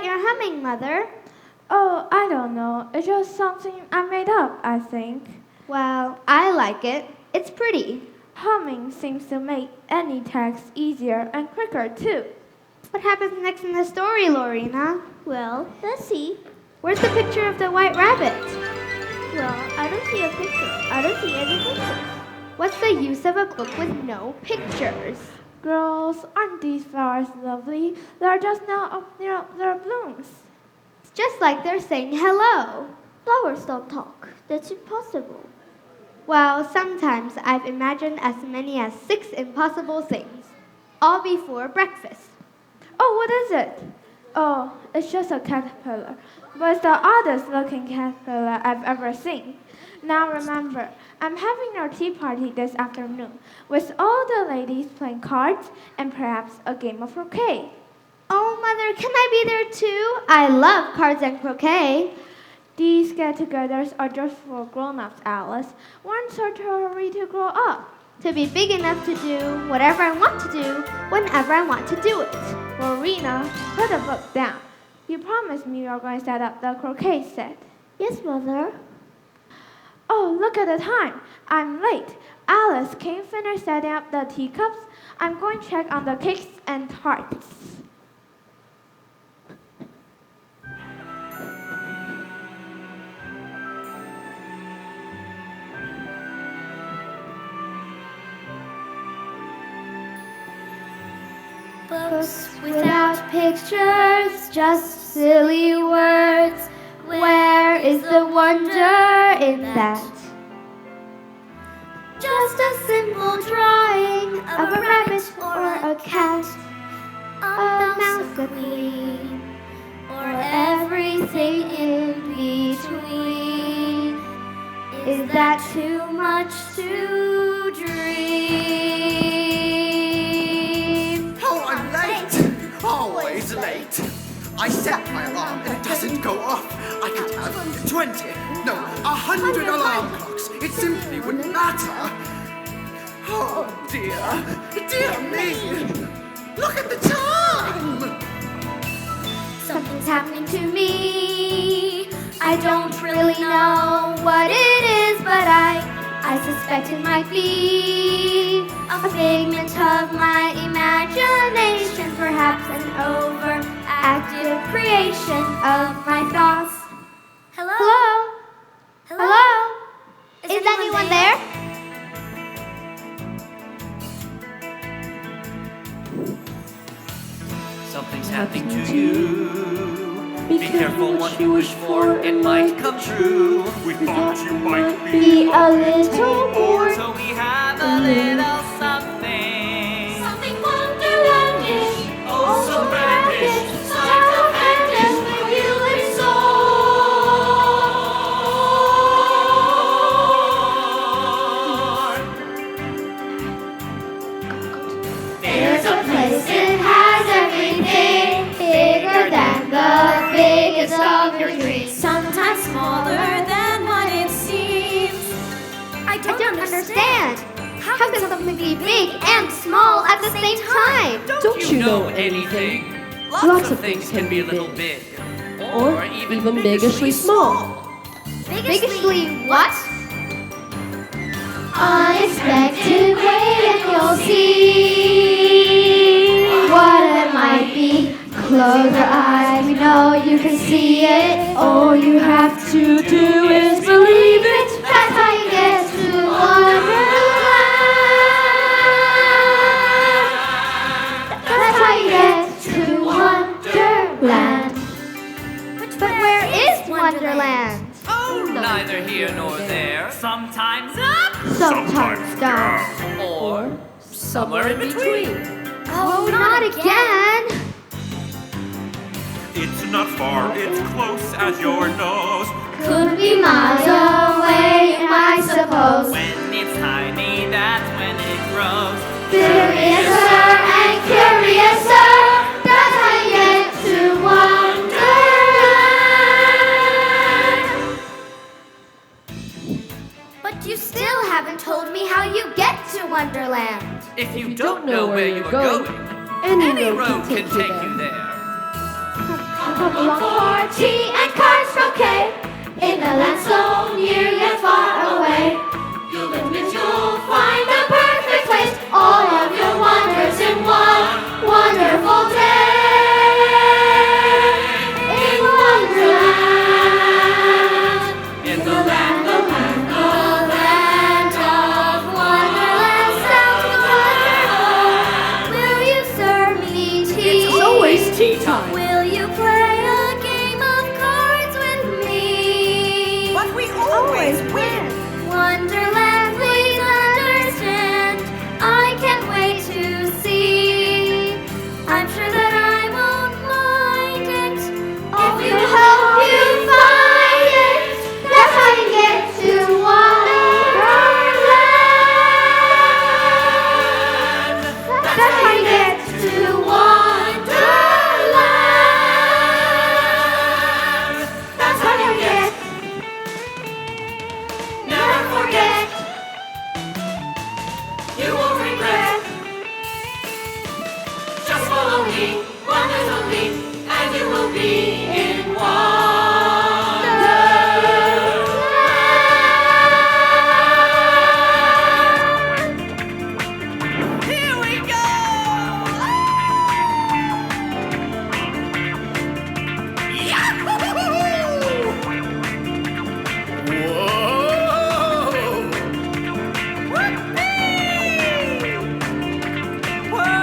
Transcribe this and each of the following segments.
that you're humming, Mother? Oh, I don't know. It's just something I made up, I think. Well, I like it. It's pretty. Humming seems to make any text easier and quicker, too. What happens next in the story, Lorena? Well, let's see. Where's the picture of the white rabbit? Well, I don't see a picture. I don't see any pictures. What's the use of a book with no pictures? Girls, aren't these flowers lovely? They're just now up near their blooms. It's just like they're saying hello. Flowers don't talk. That's impossible. Well, sometimes I've imagined as many as 6 impossible things, all before breakfast. Oh, what is it? Oh, it's just a caterpillar, but it's the oddest looking caterpillar I've ever seen. Now remember, I'm having our tea party this afternoon with all the ladies playing cards and perhaps a game of croquet. Oh, Mother, can I be there too? I love cards and croquet. These get-togethers are just for grown-ups, Alice. One's are too early to grow up. To be big enough to do whatever I want to do, whenever I want to do it. Lorena, put the book down. You promised me you were going to set up the croquet set. Yes, Mother. Oh, look at the time. I'm late. Alice, can you finish setting up the teacups? I'm going to check on the cakes and tarts. Books without pictures, just silly words. Where is the wonder in that? Just a simple drawing of a rabbit or a cat, a mouse, a queen, or everything in between. Is that too much to dream? Always late. I set my alarm and it doesn't go off. I could have 20, no, 100 alarm clocks. It simply wouldn't matter. Oh dear, dear me. Look at the time. Something's happening to me. I don't really know what it is, but I suspect it might be a figment of my imagination, perhaps an overactive creation of my thoughts. Hello? Hello? Hello? Is anyone there? Something's happening to you. Be careful what you wish for, it might come true. We thought you might Be a little bored. So we have a little something. Something wonderlandish. Oh, so rapish. Sleight of hand as we really soar. There's a place that has everything, bigger than the biggest of your dreams. Sometimes smaller than what it seems. I don't understand. How can something be big and small at the same time? Don't you know anything? Lots of things can be a little big. Or even biggishly small. Biggishly what? Unexpected way, and you'll see what it might be. Close your eyes, we know you can see it. All you have to do is believe it. That's how you get to Wonderland. That's how you get to Wonderland. But where is Wonderland? Oh, neither here nor there. Sometimes up, Sometimes down. or somewhere in between. Oh, not again. It's not far, it's close as your nose. Could be miles away, I suppose. When it's tiny, that's when it grows. Curiouser and curiouser, that's how you get to Wonderland. But you still haven't told me how you get to Wonderland. If you don't know where you are going, any road can take you there. along for tea and cards croquet. In a land so near yet far away, you'll admit you'll find the perfect place. All of your wonders in one wonderful day. In Wonderland, In the land of the land of Wonderland sounds wonderful. Will you serve me tea? It's always tea time. Will you play a game of cards with me? But we always win. Wonderland, please understand. I can't wait to see. I'm sure that I won't mind it if you help you find it. That's how you get to Wonderland. That's how you get to Wonderland. That's how you get. Never forget. You won't regret. Just follow me, wonders only, and you will be in Wonderland. Here we go! Yahoo! Whoa! Whoopee! Whoa!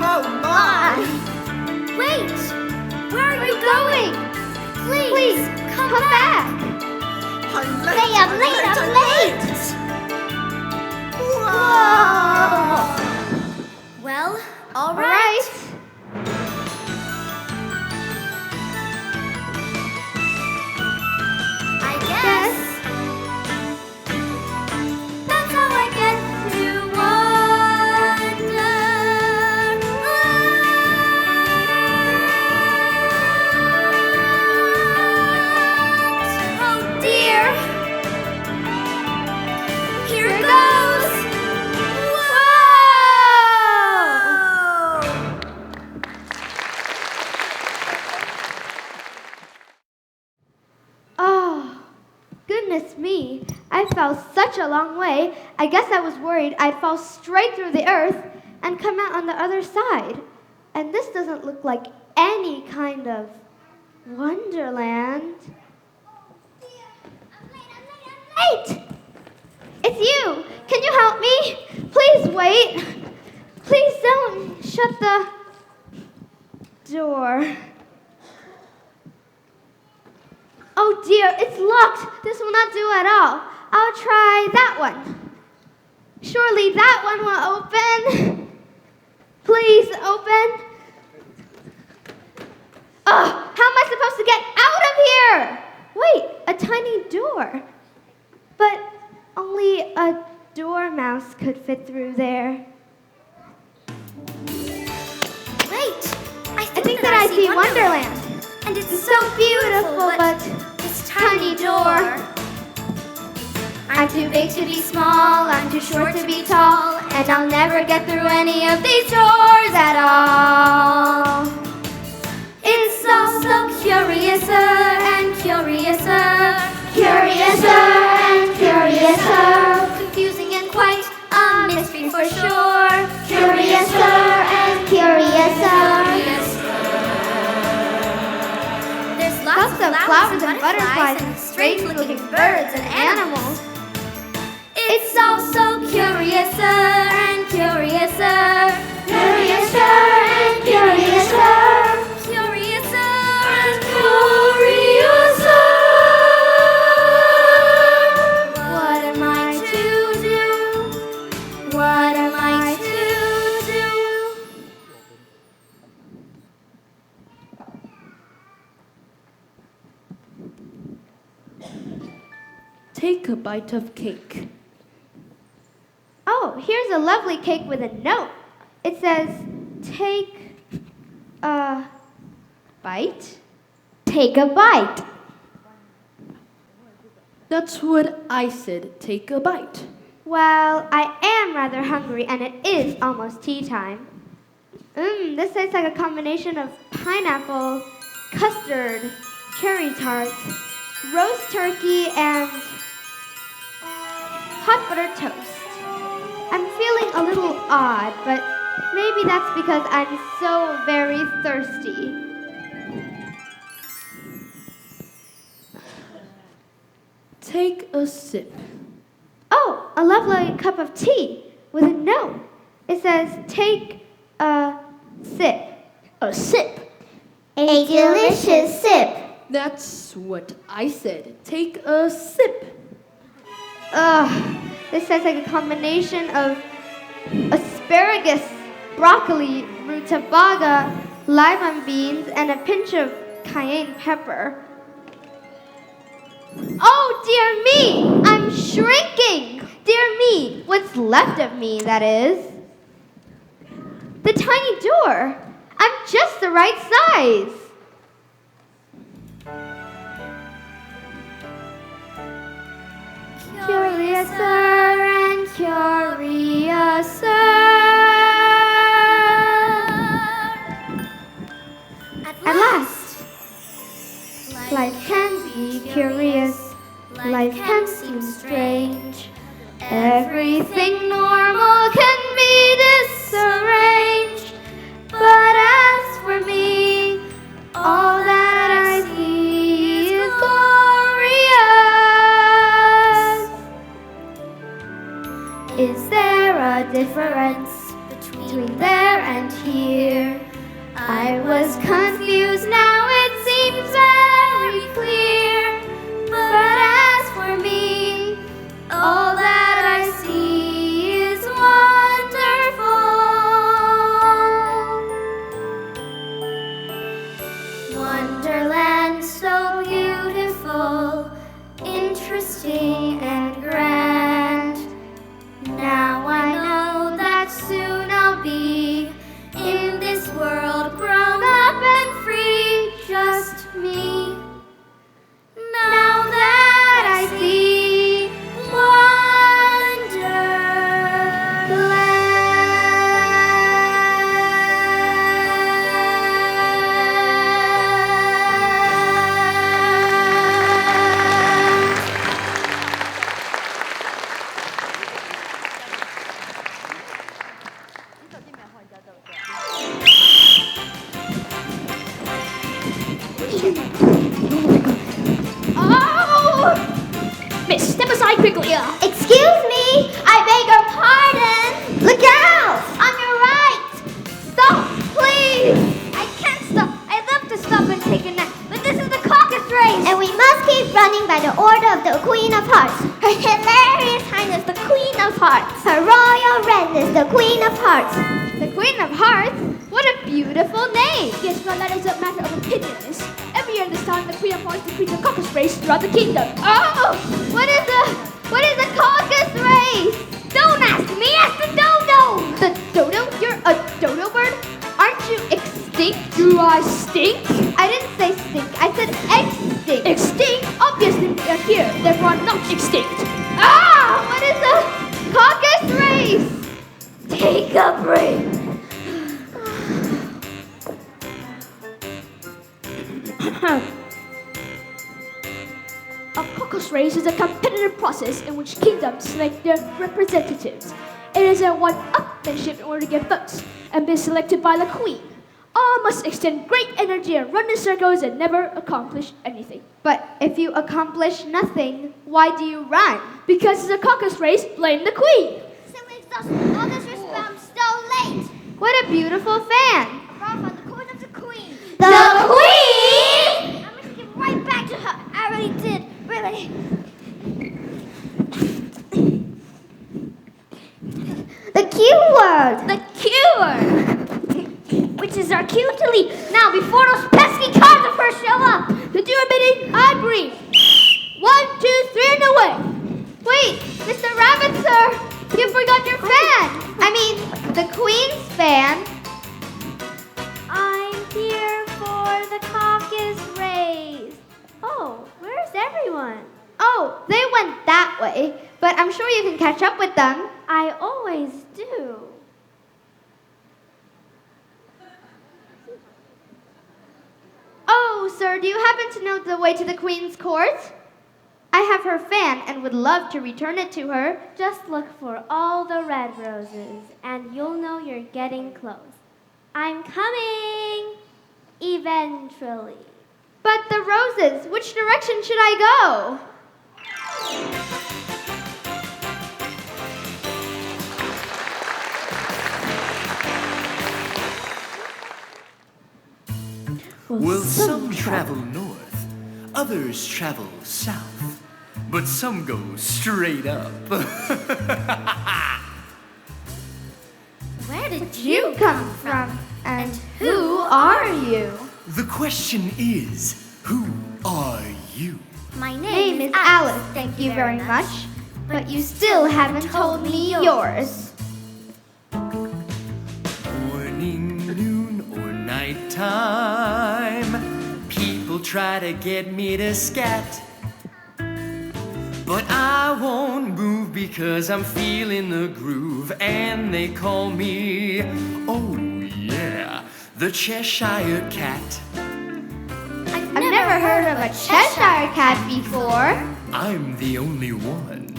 Oh my! Wait! Where are you going? Please, come back! I'm late! Hey, I'm late! Whoa! Well, all right. I guess that's how I get to Wonderland. Oh dear. Here goes. Whoa! Oh, goodness me. I fell such a long way. I guess I was worried I'd fall straight through the earth and come out on the other side. And this doesn't look like any kind of Wonderland. I'm late! It's you! Can you help me? Please wait. Please don't shut the door. Oh dear, it's locked. This will not do at all. I'll try that one. Surely that one will open. Please open. Ugh, how am I supposed to get out of here? Wait, a tiny door. But only a dormouse could fit through there. Wait! I think that I see Wonderland. And it's So beautiful, but this tiny door. I'm too big to be small, I'm too short to be tall, and I'll never get through any of these doors at all. It's so curiouser and curiouser, curiouser and curiouser, confusing and quite a mystery for sure. Curiouser and curiouser. There's lots of flowers and butterflies and strange-looking birds and animals. It's so curiouser and curiouser, curiouser and curiouser, curiouser and curiouser. What am I to do? What am I to do? Take a bite of cake. Oh, here's a lovely cake with a note. It says, take a bite. Take a bite. That's what I said. Take a bite. Well, I am rather hungry, and it is almost tea time. This tastes like a combination of pineapple, custard, cherry tart, roast turkey, and hot butter toast. I'm feeling a little odd, but maybe that's because I'm so very thirsty. Take a sip. Oh, a lovely cup of tea with a note. It says, take a sip. A sip. A delicious sip. That's what I said. Take a sip. Ugh, this tastes like a combination of asparagus, broccoli, rutabaga, lima beans, and a pinch of cayenne pepper. Oh, dear me! I'm shrinking! Dear me! What's left of me, that is. The tiny door! I'm just the right size! Curiouser and curiouser. At last! Life can be curious, life can seem strange. Everything normal can be disarranged. But as for me, all that I see is glorious. Is there a difference between there and here? I was confused, now it seems very clear. But as for me, all that I see is wonderful. Wonderland so beautiful, interesting and grand. Now I know that soon I'll be in this world, grown up and free, just me. Now that I see Miss, step aside quickly. Excuse me, I beg your pardon. Look out! On your right. Stop, please. I can't stop. I'd love to stop and take a nap, but this is the caucus race. And we must keep running by the order of the Queen of Hearts. Her hilarious highness, the Queen of Hearts. Her royal redness, the Queen of Hearts. The Queen of Hearts? What a beautiful name. Yes, well, that is a matter of opinion, miss. Every year in this time, the Queen of Hearts defeats a caucus race throughout the kingdom. Oh, what is a caucus race? Don't ask me, ask the dodo. The dodo? You're a dodo bird? Aren't you extinct? Do I stink? I didn't say stink, I said extinct. Extinct? Obviously, we are here, therefore I'm not extinct. Ah, what is a caucus race? Take a break. A caucus race is a competitive process in which kingdoms select their representatives. It is a one-upmanship in order to get votes and be selected by the queen. All must extend great energy and run in circles and never accomplish anything. But if you accomplish nothing, why do you run? Because it's a caucus race, blame the queen. Simply exhausted. All this respect, I'm so late. What a beautiful fan. Brought by the court of the queen. The Queen? I'm going to give right back to her. I really did. Really. The Q word. The Q word. Which is our cue to leave. Now, before those pesky cards of hers show up. To do your bidding, I agree. 1, 2, 3, and away. Wait, Mr. Rabbit, sir. You forgot your fan. I mean, the Queen's fan. I'm here for the caucus race. Oh, where's everyone? Oh, Oh, they went that way, but I'm sure you can catch up with them. I always do. Oh, sir, do you happen to know the way to the Queen's court? I have her fan and would love to return it to her. Just look for all the red roses, and you'll know you're getting close. I'm coming! Eventually. But the roses, which direction should I go? Well, some travel north, others travel south, but some go straight up. Where did You come from, and who are you? The question is, who are you? My Name is Alice, thank you very much, but you still haven't told me yours. Morning, noon, or nighttime, people try to get me to scat. But I won't move because I'm feeling the groove, and they call me, oh yeah, the Cheshire Cat. I've never heard of a Cheshire Cat before. I'm the only one.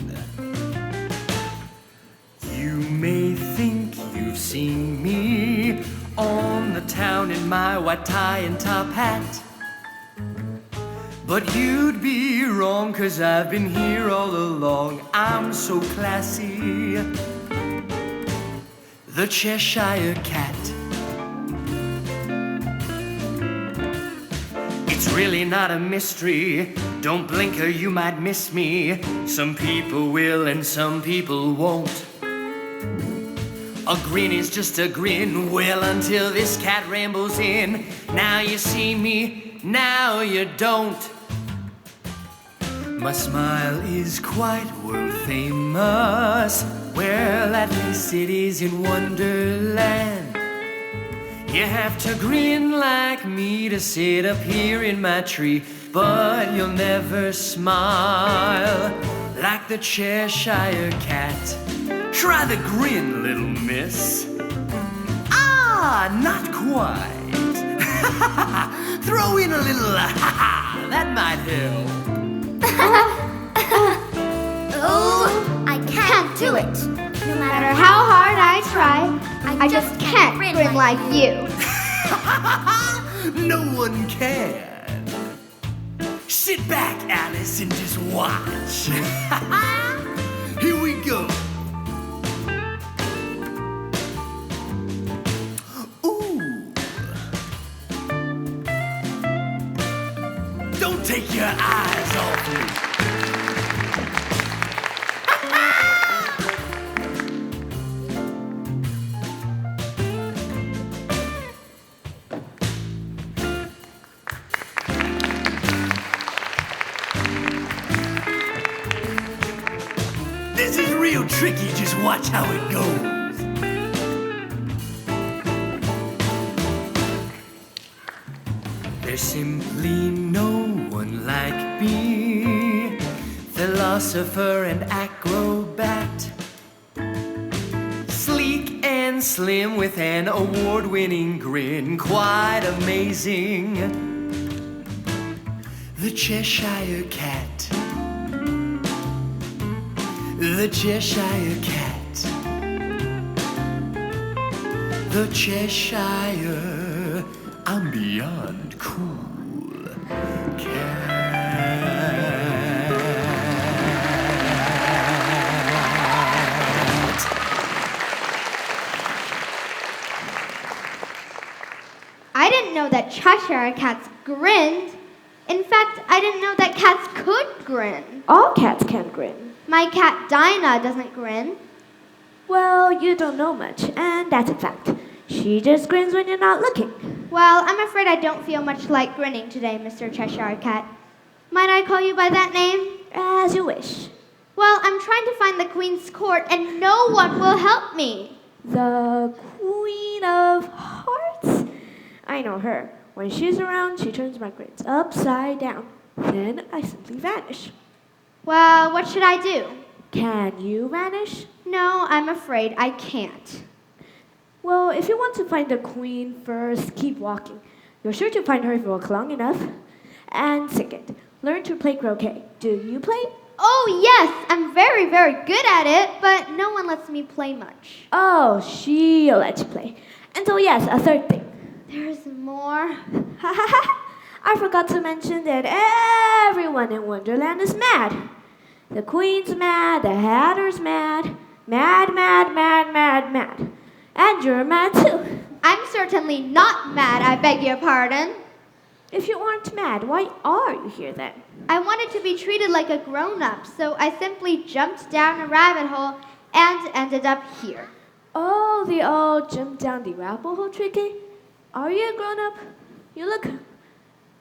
You may think you've seen me on the town in my white tie and top hat, but you'd be wrong, 'cause I've been here all along. I'm so classy, the Cheshire Cat. It's really not a mystery. Don't blink or you might miss me. Some people will and some people won't. A grin is just a grin, well, until this cat rambles in. Now you see me, now you don't. My smile is quite world famous. Well, at least it is in Wonderland. You have to grin like me to sit up here in my tree, but you'll never smile like the Cheshire Cat. Try the grin, little miss. Ah, not quite. Throw in a little that might help. Oh, I can't do it. No No matter matter how hard I try, I just can't grin like you. No one can. Sit back, Alice, and just watch. Here we go. Ooh. Don't take your eyes off me. This is real tricky, just watch how it goes. There's simply no one like me, philosopher and acrobat, sleek and slim with an award-winning grin, quite amazing. The Cheshire Cat. The Cheshire Cat. The Cheshire, I'm beyond cool cat. I didn't know that Cheshire Cats grinned. In fact, I didn't know that cats could grin. All cats can grin. My cat Dinah doesn't grin. Well, you don't know much, and that's a fact. She just grins when you're not looking. Well, I'm afraid I don't feel much like grinning today, Mr. Cheshire Cat. Might I call you by that name? As you wish. Well, I'm trying to find the Queen's court and no one will help me. The Queen of Hearts? I know her. When she's around, she turns my grades upside down. Then I simply vanish. Well, what should I do? Can you vanish? No, I'm afraid I can't. Well, if you want to find the queen first, keep walking. You're sure to find her if you walk long enough. And second, learn to play croquet. Do you play? Oh, yes, I'm very, very good at it, but no one lets me play much. Oh, she'll let you play. And so yes, a third thing. There's more. I forgot to mention that everyone in Wonderland is mad. The queen's mad, the hatter's mad. Mad, mad, mad, mad, mad. And you're mad too. I'm certainly not mad, I beg your pardon. If you aren't mad, why are you here then? I wanted to be treated like a grown-up, so I simply jumped down a rabbit hole and ended up here. Oh, the old jump down the rabbit hole trick? Are you a grown-up? You look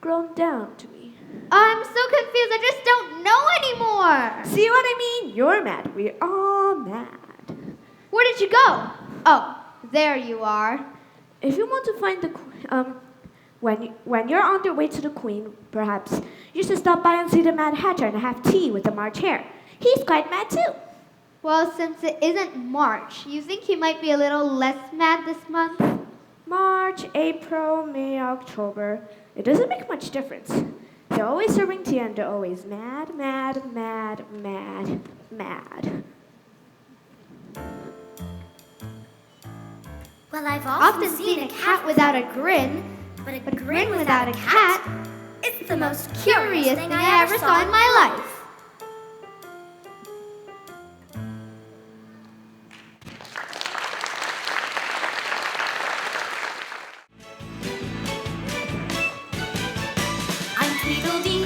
grown down to me. I'm so confused, I just don't know anymore. See what I mean? You're mad. We're all mad. Where did you go? Oh, there you are. If you want to find the when you're on your way to the queen, perhaps you should stop by and see the Mad Hatter and have tea with the March Hare. He's quite mad too. Well, since it isn't March, you think he might be a little less mad this month? March, April, May, October. It doesn't make much difference. They're always serving tea and they're always mad, mad, mad, mad, mad. Well, I've Often seen a cat without a grin, but but a grin without a cat, it's the most curious thing I ever saw in my life.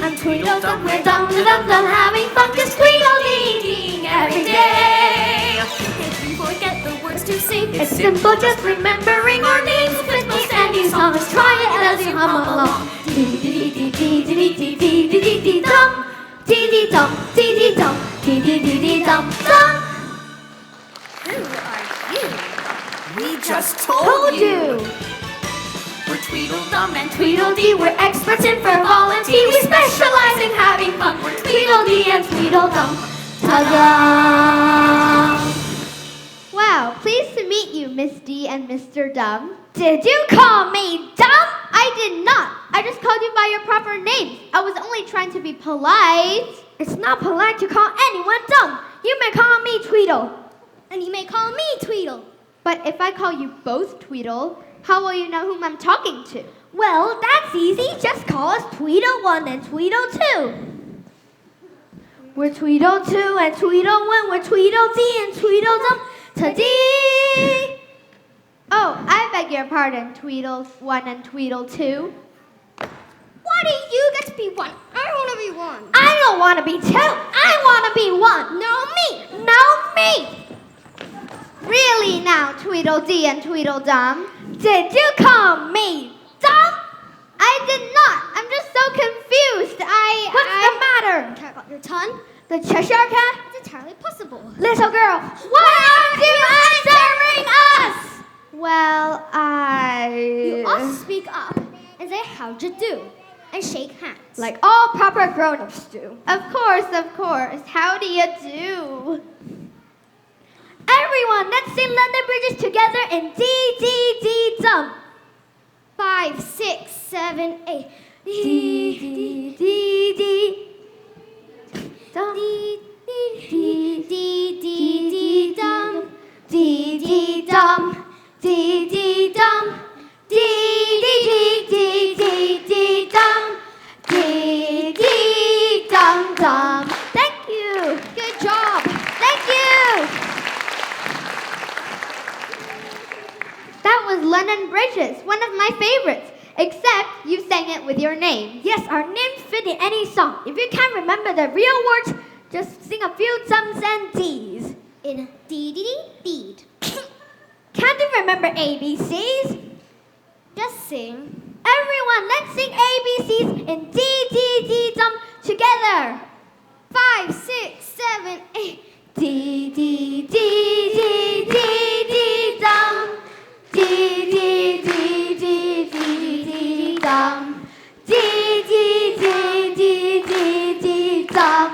I'm Tweedledum, we're dum-da-dum-dum, having fun just Tweedledee-deeing every day. If you forget the words to sing, it's simple, just remembering our names. With most Andy's songs, try it as you hum along. Dee-dee-dee-dee-dee-dee-dee-dee-dee-dum, dee-dee-dum, dee-dee-dum, dee-dee-dee-dee-dum-dum. Who are you? We just told you. We're Tweedledum and Tweedledee. We're experts in frivolity. We specialize in having fun. We're Tweedledee and Tweedledum. Ta-da! Wow, pleased to meet you, Miss D and Mr. Dumb. Did you call me dumb? I did not. I just called you by your proper names. I was only trying to be polite. It's not polite to call anyone dumb. You may call me Tweedle. And you may call me Tweedle. But if I call you both Tweedle, how will you know whom I'm talking to? Well, that's easy. Just call us Tweedle1 and Tweedle2. We're Tweedle2 and Tweedle1. We're Tweedledee and Tweedledum. Ta-dee! Oh, I beg your pardon, Tweedle1 and Tweedle2. Why do you get to be one? I want to be one. I don't want to be two. I want to be one. No, me. No, me. Really now, Tweedledee and Tweedledum? Did you call me dumb? I did not. I'm just so confused. What's the matter? Care about your tongue? The Cheshire Cat? It's entirely possible. Little girl, why aren't you answering us? Well, You also speak up and say how'd you do and shake hands. like all proper grown-ups do. Of course, of course. How do you do? Everyone, let's sing London Bridges together in D-D-D-dum. 5, 6, 7, 8. D-D-D-D. Dum. D-D-D-D-dum. D-D-dum. D-D-dum. D-D-D-D-D-dum. D-D-dum-dum. Thank you. Good job. Thank you. That was London Bridges, one of my favorites. Except you sang it with your name. Yes, our names fit in any song. If you can't remember the real words, just sing a few dums and Ds. In dee-dee-dee-deed. Can't you remember ABCs? Just sing. Everyone, let's sing ABCs in D-D-D-dum together. 5, 6, 7, 8. D-D-D-D-D-D-dum. D-D-D-D-D-D-dum. D-D-D-D-D-dum. D-D-D-D-dum.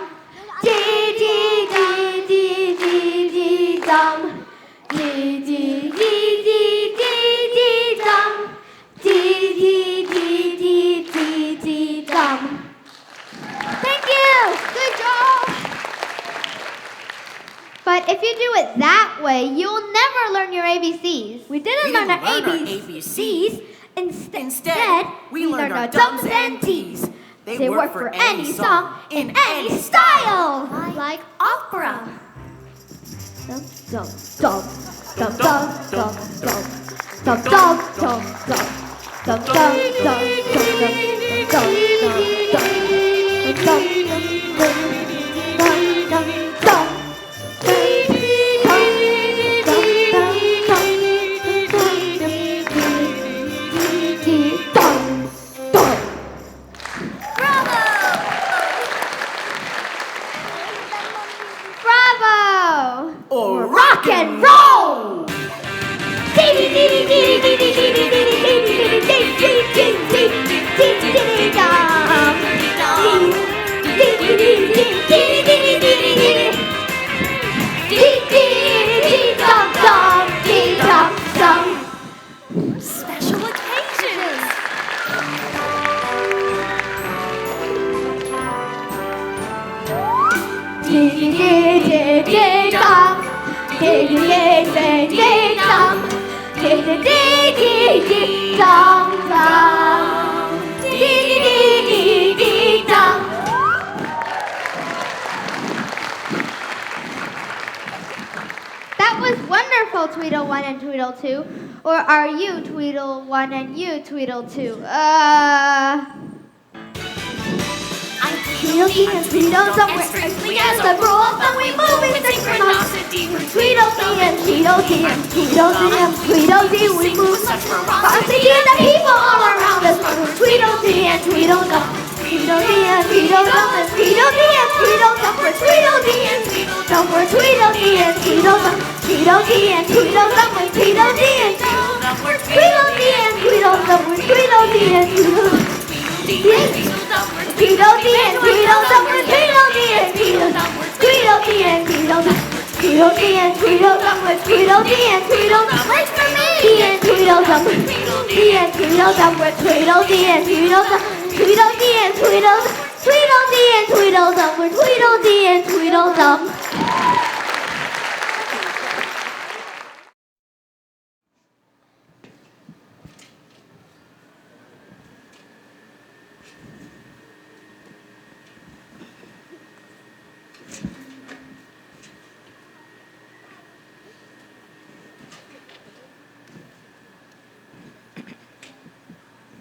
But if you do it that way, you'll never learn your ABCs. We didn't learn our ABCs. Instead, we learned our dums and T's. They work for any song in any style. Like opera. Dum dum dum dum dum dum dum dum dum dum dum dum dum dum dum Or rock and roll! Special occasions. That was wonderful, Tweedle 1 and Tweedle 2. Or are you Tweedle 1 and you Tweedle 2? Tweedledee and Tweedledum, we're strictly as a rule, but we move in synchronicity. We're Tweedledee and Tweedledee and Tweedledee and Tweedledee, we move such ferocity, and the people all around us we're Tweedledee and Tweedledum. Tweedledee and Tweedledum and Tweedledee and Tweedledum, we're Tweedledee and Tweedledum, we're Tweedledee and Tweedledum. Tweedledee and Tweedledum, we're Tweedledee and Tweedledum, we're Tweedledee and Tweedledum, we're Tweedledee and Tweedledum. Tweedledee and Tweedledum, we're Tweedledee and Tweedledum, we're Tweedledee and Tweedledum. Tweedledee and Tweedledum, we're Tweedledee and Tweedledum. Wait for me! And Tweedledum, Tweedledee and Tweedledum, we're Tweedledee and Tweedledum. Tweedledee and Tweedledum, Tweedledee and Tweedledum, we're Tweedledee and Tweedledum.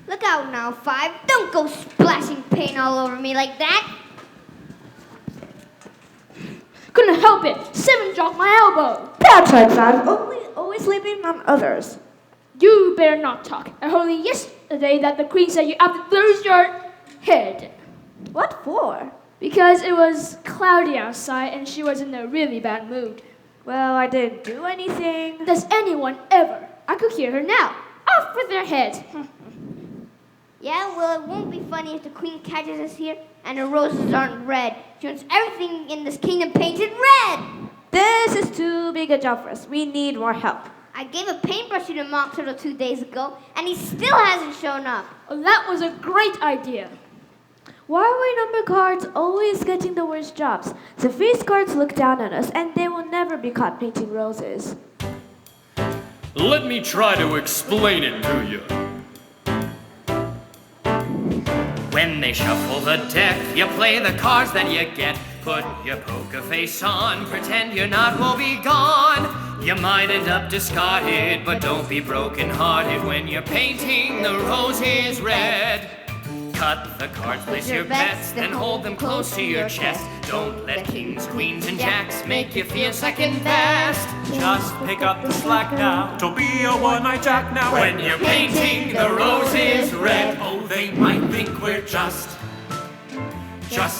Look out now, Five. Don't go splashing paint all over me like that. Couldn't help it. 7 dropped my elbow. That's right, Five. Always leaving on others. You better not talk. I heard yesterday that the Queen said you have to lose your head. What for? Because it was cloudy outside and she was in a really bad mood. Well, I didn't do anything. Does anyone ever? I could hear her now. Off with their heads. Yeah, well, it won't be funny if the Queen catches us here and the roses aren't red. She wants everything in this kingdom painted red. This is too big a job for us. We need more help. I gave a paintbrush to the Mock Turtle 2 days ago, and he still hasn't shown up. Oh, that was a great idea. Why are we number cards always getting the worst jobs? The face cards look down on us, and they will never be caught painting roses. Let me try to explain it to you. When they shuffle the deck, you play the cards that you get. Put your poker face on, pretend you're not will be gone. You might end up discarded, but don't be broken-hearted when you're painting the roses red. Cut the cards, place your bets, then hold them close to your chest. Don't let kings, queens, and jacks make you feel second best. Just pick up the slack now. Don't be a one-eyed jack now. When you're painting the roses red, oh, they might think we're just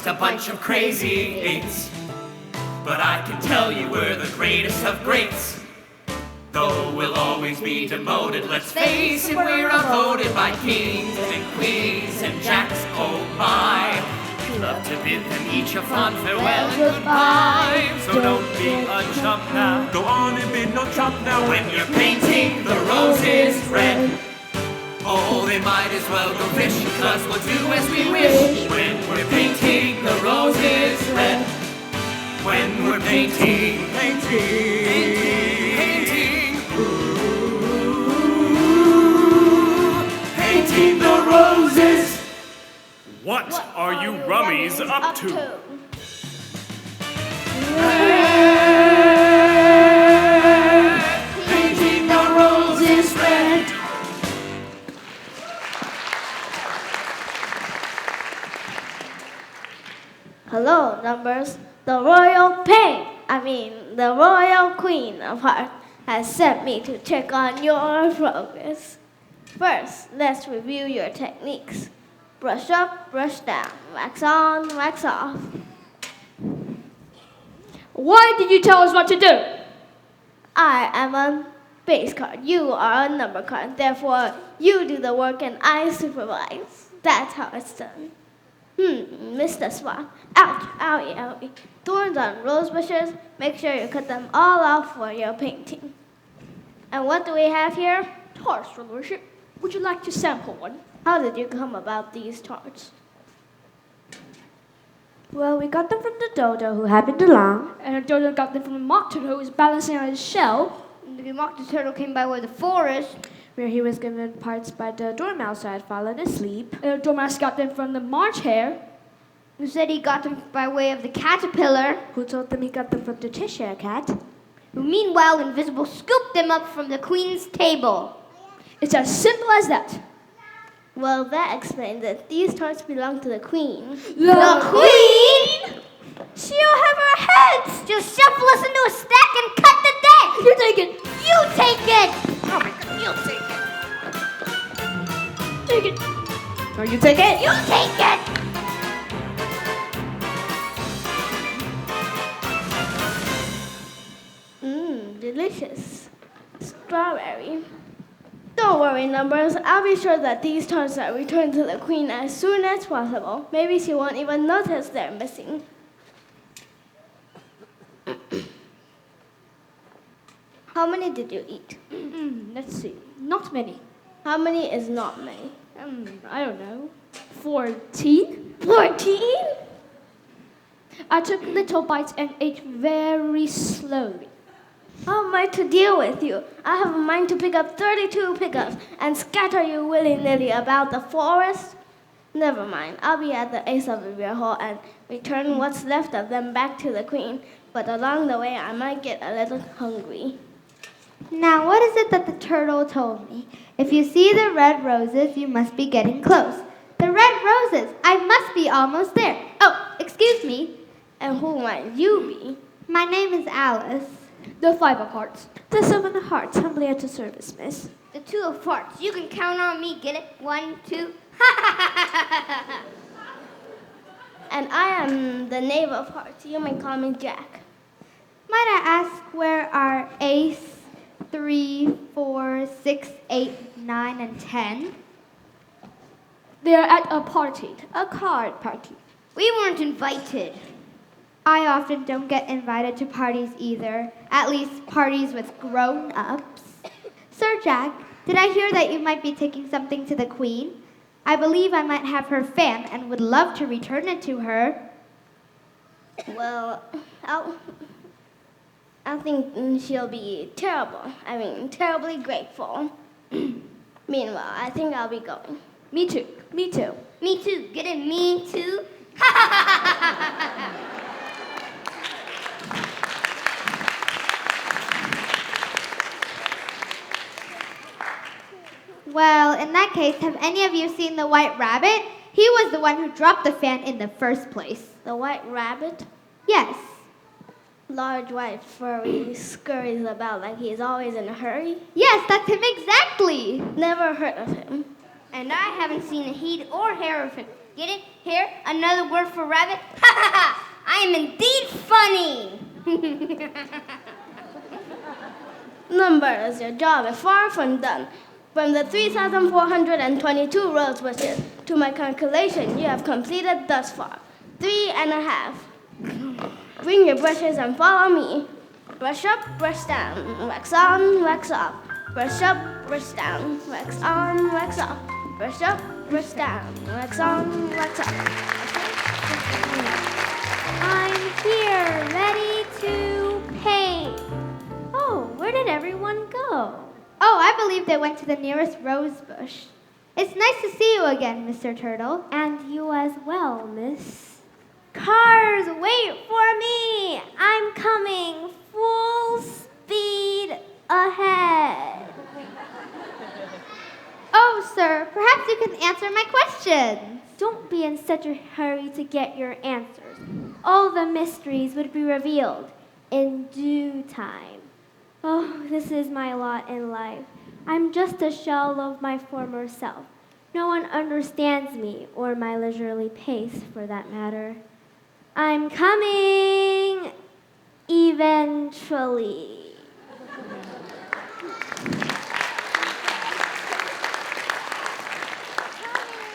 a bunch of crazy eights. But I can tell you we're the greatest of greats. Though we'll always be demoted, let's face it, we're outvoted by kings and queens and jacks, oh my. We love to bid them each a fond farewell and goodbye. So don't be a chump now. Go on and be no chump now. When you're painting the roses red, oh, they might as well go fish, cause we'll do as we wish. When we're painting the roses red, when we're painting, painting, painting. Ooh, painting the roses. What are you rummies up to? Painting the roses red. Hello, numbers. The royal queen of hearts has sent me to check on your progress. First, let's review your techniques. Brush up, brush down, wax on, wax off. Why did you tell us what to do? I am a base card. You are a number card. Therefore, you do the work and I supervise. That's how it's done. Mr. Swan. Ouch, owie, owie. Thorns on rose bushes. Make sure you cut them all off for your painting. And what do we have here? Tarts, Your Lordship. Would you like to sample one? How did you come about these tarts? Well, we got them from the dodo who happened along. And the dodo got them from the mock turtle who was balancing on his shell. The mock turtle came by way of the forest. Where he was given parts by the dormouse who had fallen asleep. And the dormouse got them from the March hare. Who said he got them by way of the caterpillar. Who told them he got them from the Cheshire cat. Who meanwhile Invisible scooped them up from the queen's table. It's as simple as that. Well, that explains that these tarts belong to the queen. The queen? She'll have her heads! Just shuffle us into a stack and cut the deck! You take it! You take it! Oh my god, you'll take it. Take it! Or you take it? You take it! Delicious. Strawberry. Don't worry, numbers. I'll be sure that these tarts are returned to the queen as soon as possible. Maybe she won't even notice they're missing. How many did you eat? Let's see. Not many. How many is not many? I don't know. 14? 14? I took little bites and ate very slowly. How am I to deal with you? I have a mind to pick up 32 pickups and scatter you willy-nilly about the forest. Never mind. I'll be at the ace of the beer hole and return what's left of them back to the queen. But along the way, I might get a little hungry. Now, what is it that the turtle told me? If you see the red roses, you must be getting close. The red roses! I must be almost there. Oh, excuse me. And who might you be? My name is Alice. The 5 of hearts. The 7 of hearts, humbly at your service, miss. The 2 of hearts. You can count on me. Get it? 1, 2. And I am the knave of hearts. You may call me Jack. Might I ask where are ace, 3, 4, 6, 8, 9, and 10? They're at a party. A card party. We weren't invited. I often don't get invited to parties either, at least parties with grown-ups. Sir Jack, did I hear that you might be taking something to the queen? I believe I might have her fan and would love to return it to her. Well, I think she'll be terribly grateful. Meanwhile, I think I'll be going. Me too. Me too. Me too. Get it? Me too? Well, in that case, have any of you seen the White Rabbit? He was the one who dropped the fan in the first place. The White Rabbit? Yes. Large, white, furry, scurries about like he's always in a hurry? Yes, that's him exactly. Never heard of him. And I haven't seen a heed or hair of him. Get it? Hair? Another word for rabbit? Ha ha ha! I am indeed funny! Numbers, your job is far from done. From the 3,422 rose bushes, to my calculation, you have completed thus far 3.5. Bring your brushes and follow me. Brush up, brush down, wax on, wax off. Brush up, brush down, wax on, wax off. Brush up, brush down, wax on, wax off. I'm here, ready to going to the nearest rose bush. It's nice to see you again, Mr. Turtle. And you as well, miss. Cars, wait for me! I'm coming full speed ahead. Oh, sir, perhaps you can answer my questions. Don't be in such a hurry to get your answers. All the mysteries would be revealed in due time. Oh, this is my lot in life. I'm just a shell of my former self. No one understands me, or my leisurely pace, for that matter. I'm coming eventually.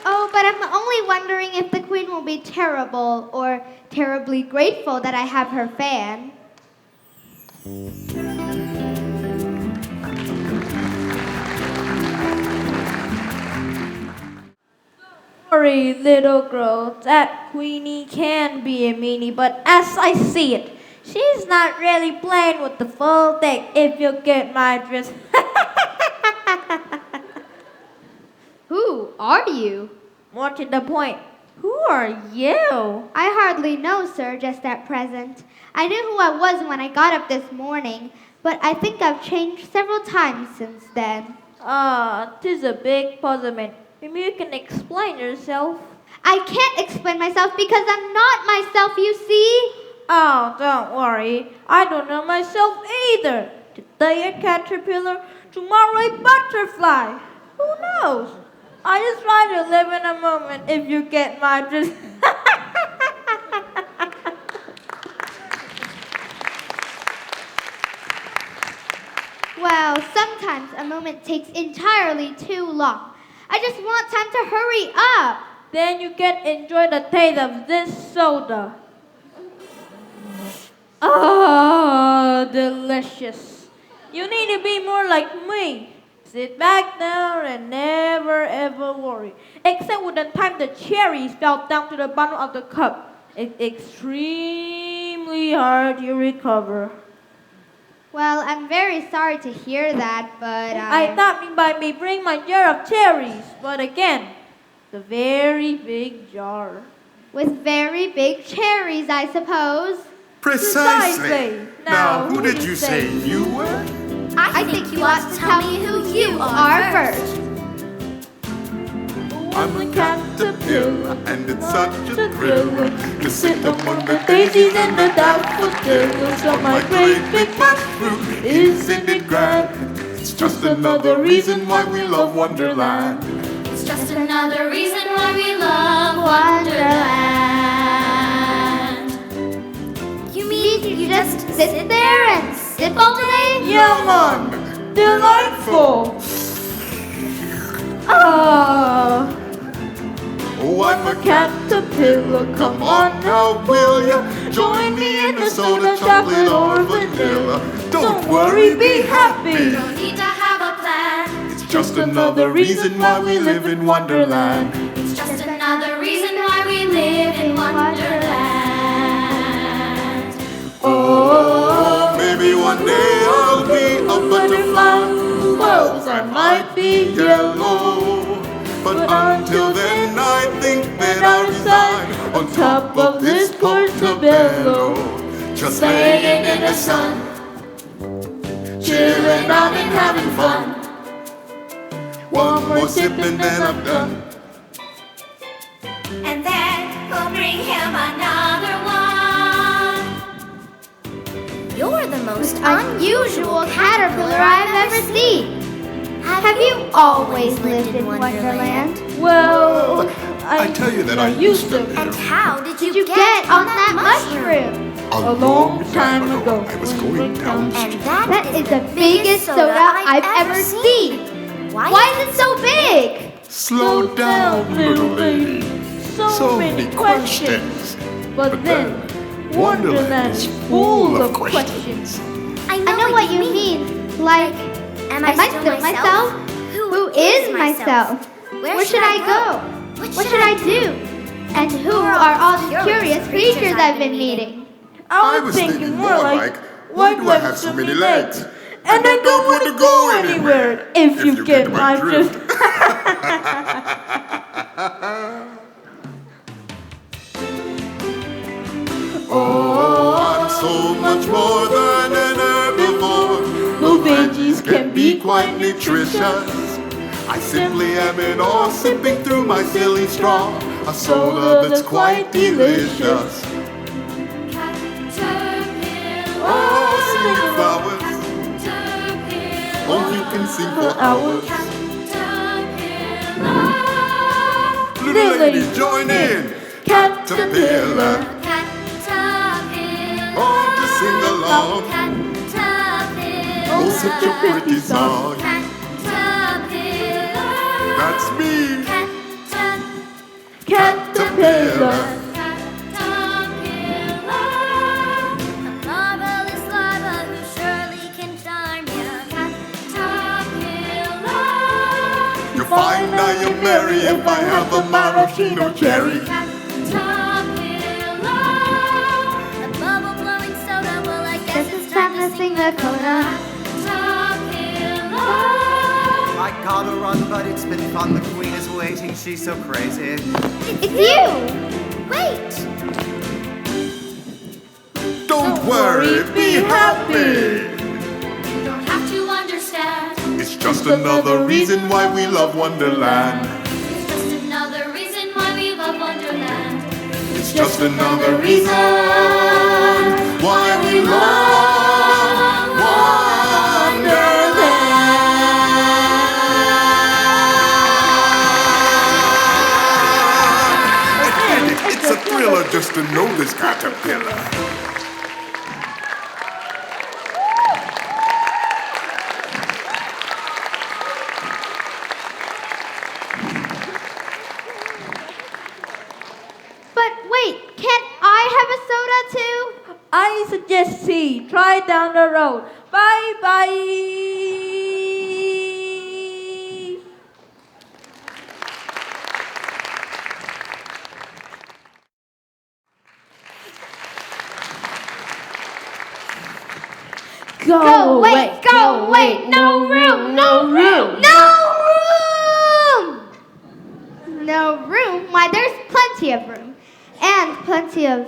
Oh, but I'm only wondering if the queen will be terrible or terribly grateful that I have her fan. Sorry, little girl, that Queenie can be a meanie, but as I see it, she's not really playing with the full deck, if you get my drift. Who are you? More to the point, who are you? I hardly know, sir, just at present. I knew who I was when I got up this morning, but I think I've changed several times since then. Ah, 'tis a big puzzlement. Maybe you can explain yourself. I can't explain myself because I'm not myself, you see. Oh, don't worry. I don't know myself either. Today a caterpillar, tomorrow a butterfly. Who knows? I just try to live in a moment, if you get my drift. Well, sometimes a moment takes entirely too long. I just want time to hurry up. Then you can enjoy the taste of this soda. Ah, delicious. You need to be more like me. Sit back there and never ever worry. Except when the time the cherries fell down to the bottom of the cup. It's extremely hard to recover. Well, I'm very sorry to hear that, but I thought I may bring my jar of cherries, but again, the very big jar. with very big cherries, I suppose. Precisely. Now, who did you say you were? I think you ought to tell me who you are first. I'm a caterpillar, and it's such a thrill to sit among the daisies and the daffodils on my great big mushroom. Isn't it grand? It's just another reason why we love Wonderland. It's just another reason why we love Wonderland. You mean you just sit there and sip all day? Yeah, man. Delightful. Ah. Oh, I'm a caterpillar, come on now, will ya? Join me in the soda, chocolate or vanilla. Don't worry, be happy. Don't need to have a plan. It's just another reason why we live in Wonderland. It's just another reason why we live in Wonderland. Oh, maybe one day I'll be a butterfly. Who knows, I might be yellow. But until then, I think that I'll reside on top of this portobello, just laying in the sun, chilling out and having fun. One more sip and then I'm done. And then we'll bring him another one. You're the most Unusual caterpillar I've ever seen. Have you always lived in Wonderland? Well, I tell you that I used to And how did Did you get on that mushroom? a long time ago. I was going down the And street. That is the biggest soda I've ever seen. Why is it so big? Slow down, little lady. so many questions. But then, Wonderland is full of questions. I I know what you mean. Like, Am am I still myself? Who is myself? Where should I go? What should I do? And who are all the curious creatures I've been meeting? I was thinking more like, why do I have so many legs? And I don't want to go anywhere if you get my drift. Oh, I'm so much more than an herbivore. No veggies can be quite nutritious. I simply am in awe, sipping through my silly straw, a soda that's quite delicious. Oh, sing flowers. Oh, you can sing for hours. Little lady, join in. Caterpillar. Oh, just sing along. Oh, such a pretty song. That's me. Caterpillar. You'll find I am merry if I have a maraschino cherry. Guess it's time to sing the coda. I gotta run, but it's been fun. The queen is waiting, she's so crazy. It's you! Wait! Don't worry, be happy. You don't have to understand. It's just another reason why we love Wonderland. It's just another reason why we love Wonderland. It's just another reason why we love Wonderland. It's a thriller just to know this caterpillar. But wait, can't I have a soda too? I suggest C. Try down the road. Bye bye. Go away, go away, no room, no room, no room! No room? Why, there's plenty of room. And plenty of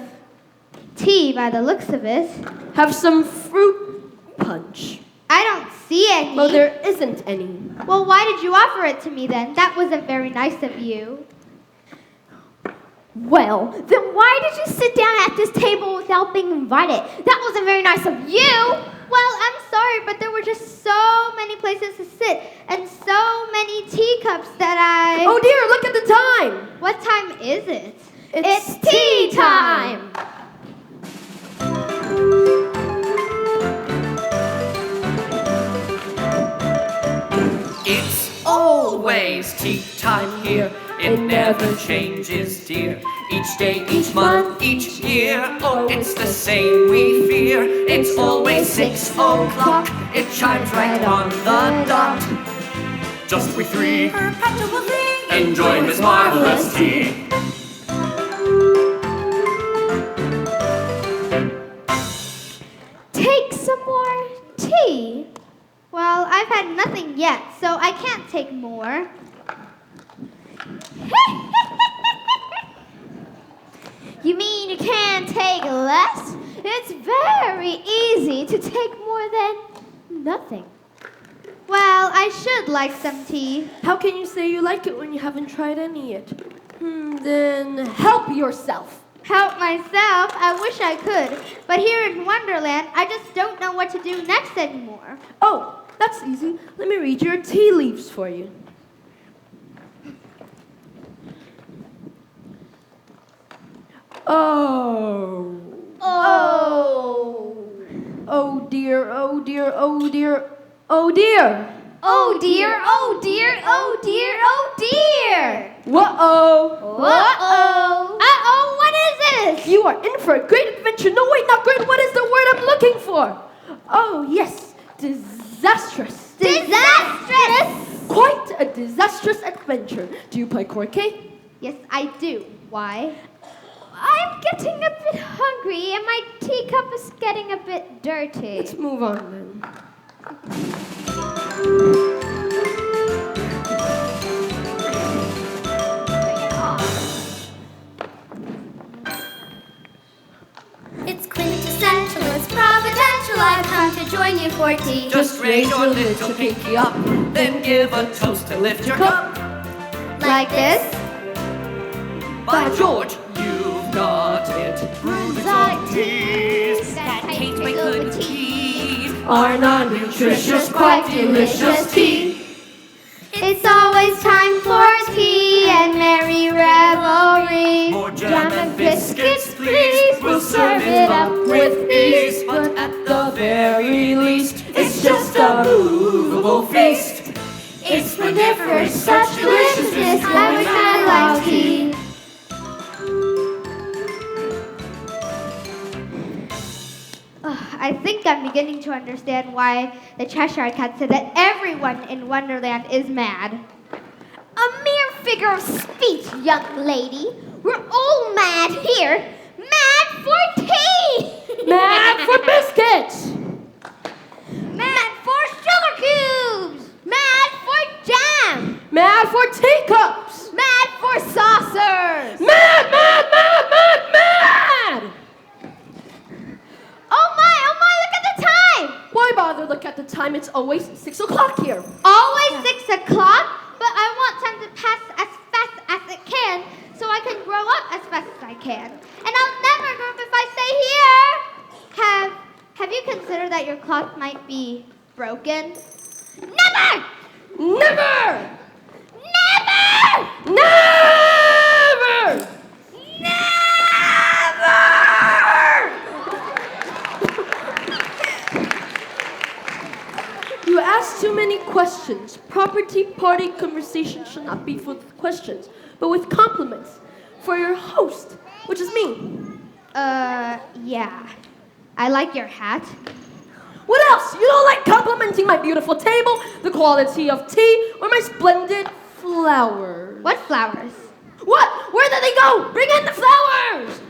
tea by the looks of it. Have some fruit punch. I don't see any. Well, there isn't any. Well, why did you offer it to me then? That wasn't very nice of you. Well, then why did you sit down at this table without being invited? That wasn't very nice of you. Well, I'm sorry, but there were just so many places to sit and so many teacups that I... Oh dear, look at the time. What time is it? It's tea time. It's always tea time here. It never changes, dear. Each day, each month, each year. Oh, it's the same we fear. It's always 6 o'clock. It chimes right on the dot. Just we three, enjoying this marvelous tea. Take some more tea? Well, I've had nothing yet, so I can't take more. You mean you can't take less? It's very easy to take more than nothing. Well, I should like some tea. How can you say you like it when you haven't tried any yet? Then help yourself. Help myself? I wish I could. But here in Wonderland, I just don't know what to do next anymore. Oh, that's easy. Let me read your tea leaves for you. Oh. Oh. Oh dear, oh dear, oh dear, oh dear. Oh dear, oh dear, oh dear, oh dear. Whoa. Uh-oh. Uh-oh, what is this? You are in for a great adventure. No, wait, not great. What is the word I'm looking for? Oh, yes, disastrous. Disastrous? Quite a disastrous adventure. Do you play croquet? Yes, I do. Why? I'm getting a bit hungry and my teacup is getting a bit dirty. Let's move on then. join you for tea. Just raise your little pinky up, then give a toast and lift your cup. Like this? By George, you've got it. Brewed teas that taste like good tea Are non-nutritious, quite delicious tea. It's always time for tea and merry revelry. More jam and biscuits, please. We'll serve it up with ease. But at the very least, it's just a movable feast. It's splendiferous, such deliciousness. I wish I liked tea. I think I'm beginning to understand why the Cheshire Cat said that everyone in Wonderland is mad. A mere figure of speech, young lady. We're all mad here. Mad for tea! Mad for biscuits! Mad for sugar cubes! Mad for jam! Mad for teacups! Mad for saucers! Mad, mad, mad, mad, mad! Oh my, look at the time! Why bother look at the time? It's always 6 o'clock here. Always 6 o'clock, but I want time to pass as fast as it can so I can grow up as fast as I can. And I'll never grow up if I stay here. Have you considered that your clock might be broken? Never! Never! Never! Never! You ask too many questions. Property party conversation should not be filled with questions, but with compliments for your host, which is me. Yeah. I like your hat. What else? You don't like complimenting my beautiful table, the quality of tea, or my splendid flowers? What flowers? What? Where did they go? Bring in the flowers!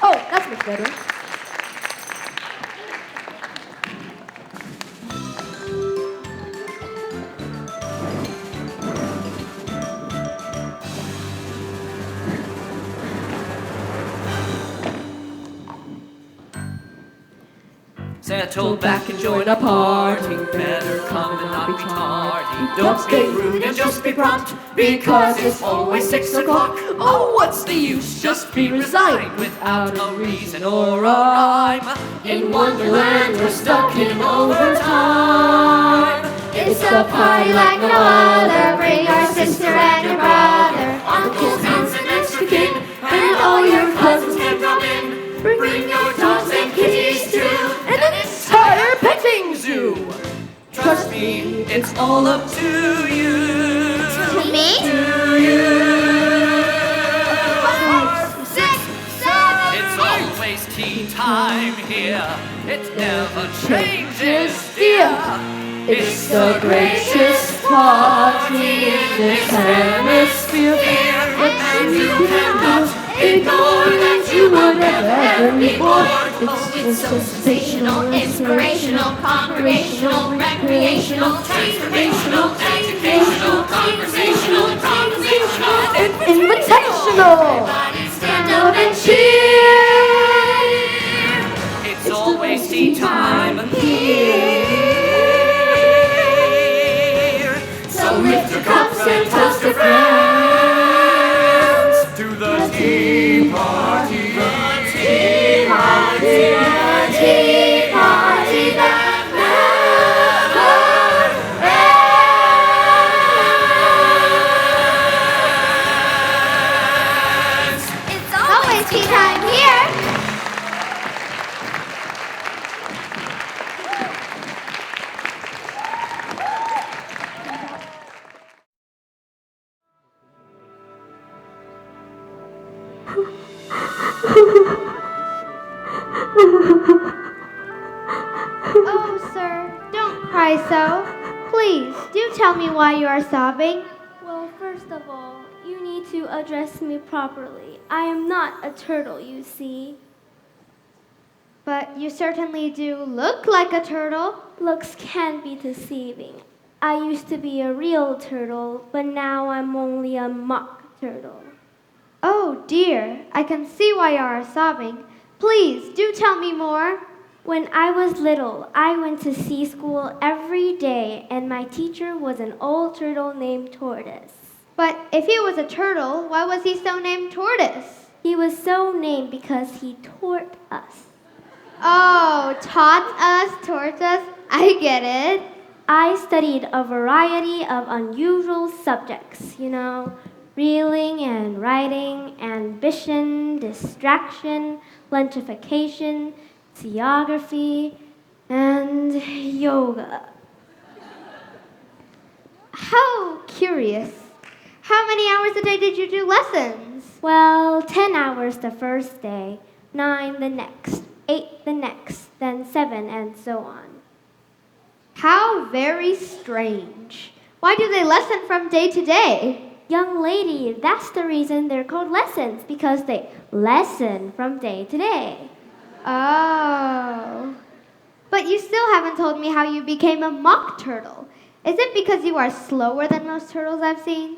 Oh, that's much better. Settle back and join a party. Better come and not be tardy. Don't stay rude and just be prompt, because it's always 6 o'clock. Oh, what's the use? Just be resigned without a reason or a rhyme. In Wonderland, we're stuck in overtime. It's a party like no other. Bring your sister and your brother, uncles, aunts, and next to kin, and all your cousins can drop in. Bring your dogs and kitties too, And an entire petting zoo. Trust me, it's all up to you. To me? To you. 6, 7, It's always tea time here. It never changes, dear. dear. It's the greatest party in this hemisphere. And you cannot Ignore that you were never be born. It's so sensational, inspirational, congregational, recreational, transformational, educational, conversational, conversational, Invitational. stand up and cheer. It's always tea time here. So lift your cups and toast your friends To the tea party. tea party that never ends. It's always tea time here. Oh, sir, don't cry so. Please, do tell me why you are sobbing. Well, first of all, you need to address me properly. I am not a turtle, you see. But you certainly do look like a turtle. Looks can be deceiving. I used to be a real turtle, but now I'm only a mock turtle. Oh dear, I can see why you are sobbing. Please, do tell me more. When I was little, I went to sea school every day, and my teacher was an old turtle named Tortoise. But if he was a turtle, why was he so named Tortoise? He was so named because he taught us. Oh, taught us, I get it. I studied a variety of unusual subjects, reading and writing, ambition, distraction, lunchification, geography, and yoga. How curious. How many hours a day did you do lessons? Well, 10 hours the first day, 9 the next, 8 the next, then 7, and so on. How very strange. Why do they lesson from day to day? Young lady, that's the reason they're called lessons, because they lesson from day to day. Oh. But you still haven't told me how you became a mock turtle. Is it because you are slower than most turtles I've seen?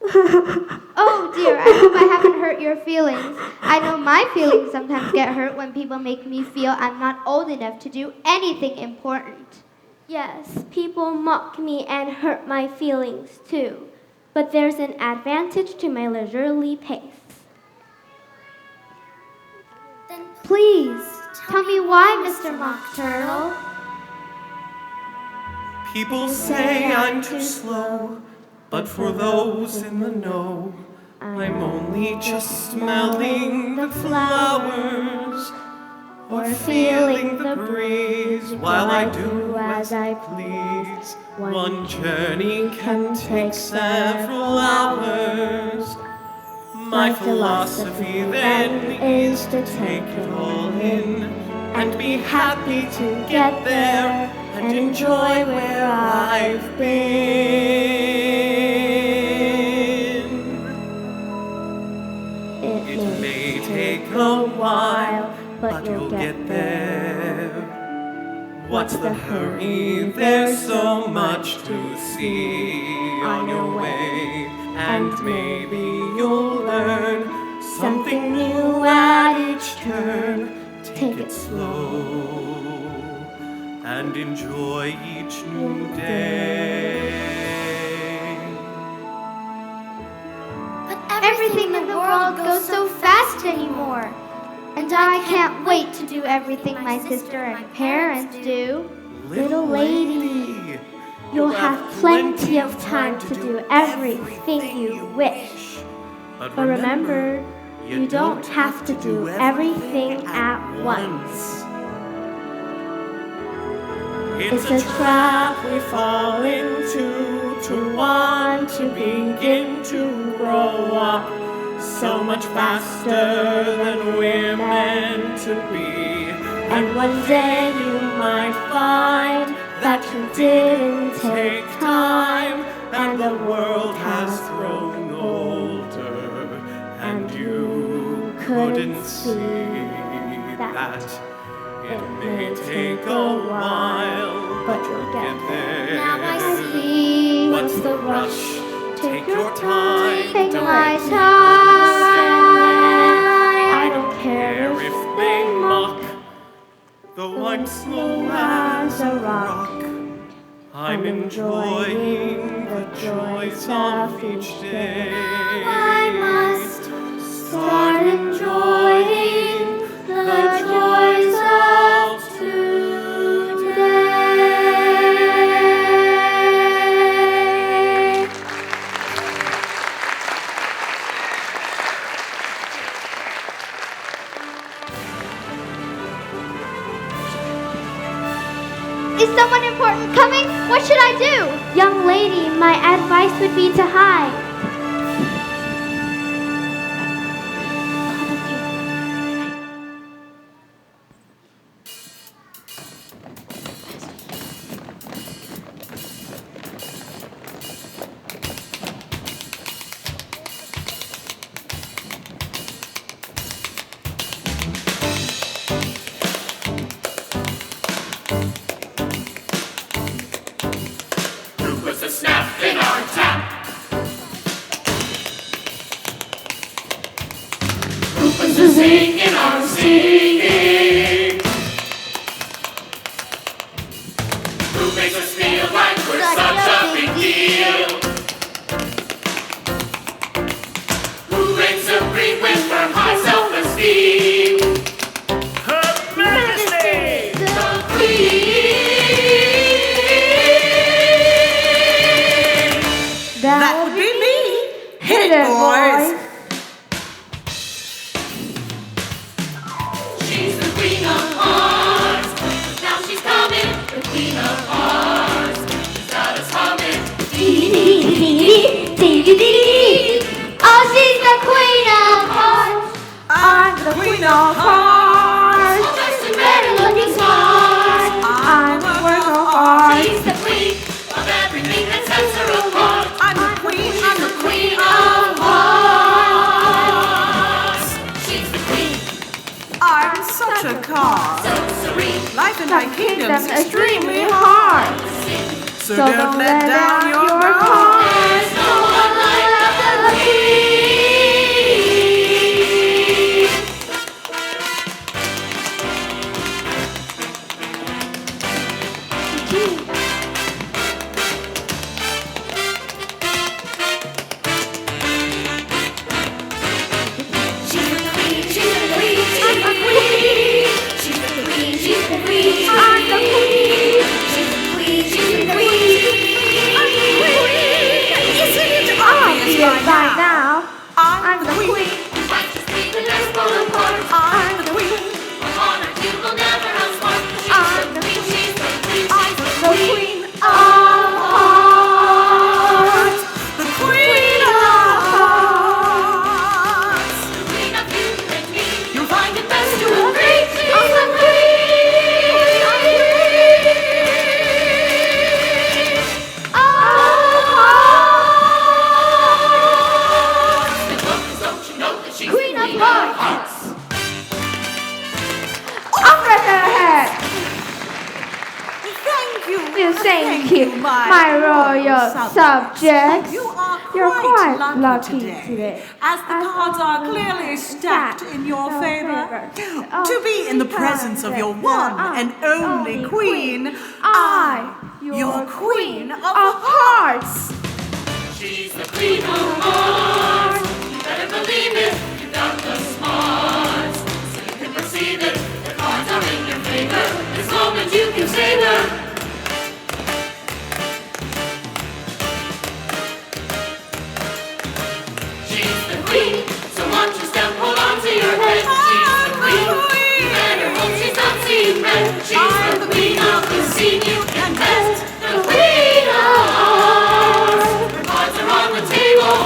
Oh dear, I hope I haven't hurt your feelings. I know my feelings sometimes get hurt when people make me feel I'm not old enough to do anything important. Yes, people mock me and hurt my feelings too. But there's an advantage to my leisurely pace. Then Please, tell me why, Mr. Mock Turtle. People say I'm too slow, but for those in the know, I'm only just smelling the flowers or feeling the breeze while I do as I please. One journey can take several hours. My philosophy then is to take it all in and be happy to get there and enjoy where I've been. It may take a while, but you'll get there. What's the hurry? There's so much to see on your way, and maybe you'll learn something new at each turn. Take it slow and enjoy each new day. But Everything in the world goes so fast anymore. And I can't wait to do everything my sister and parents do. Little lady, You'll have plenty of time to do everything you wish. but But remember, you don't have to do everything at once. it's a trap we fall into to want to begin to grow up so much faster than we're meant to be. And one day you might find that you didn't take time, and the world has grown older, and you couldn't see that. It may take a while, but you'll get there. now I see. What's the rush? Take your time. Take don't my say time. I don't care if they mock, though I'm slow as a rock. I'm enjoying the joys of each day. I must Start enjoying the joys of today. Is someone important coming? What should I do? Young lady, my advice would be to hide. Who puts a snap in our tap? Who puts a sing in our singing? dee. Oh, she's the queen of hearts. I'm the queen of hearts. Just a better looking smart. I'm the queen of hearts. She's the queen of everything that sets her apart. I'm the queen. I'm the queen of hearts. She's the queen, I'm such a car. so serene. Life in my kingdom's extremely hard. So don't let down your heart. There's no one like the queen. She's the queen, she's the queen, she's the queen. She's the queen, she's the queen. I'm the queen. She's the queen, she's the queen. I'm the queen. Isn't it obvious By now, I'm the queen. Might just be the nurse Bonaparte. I'm the queen. A monarch you will never outsmart. She's the queen, she's the queen. I'm the queen of hearts. The queen of hearts. The queen of you and me. You'll find it best to agree. She's the queen. Don't you know that she's Queen the of queen hearts. Over the head. Thank you. Thank you, my royal subjects. You are You're quite quite lucky today, today. as the cards are clearly stacked in your favor. To be in the presence of your one and only queen, I, your queen of hearts. She's the queen of hearts. You better believe it. You've got the smarts. So you can perceive it. The cards are in your favor. As long as you can save her. She's the queen. So watch your step. Hold on to your head. She's the queen. You better hope she's not seen red. She's the queen of the scene. You can bet. The queen of hearts. Her cards are on the table.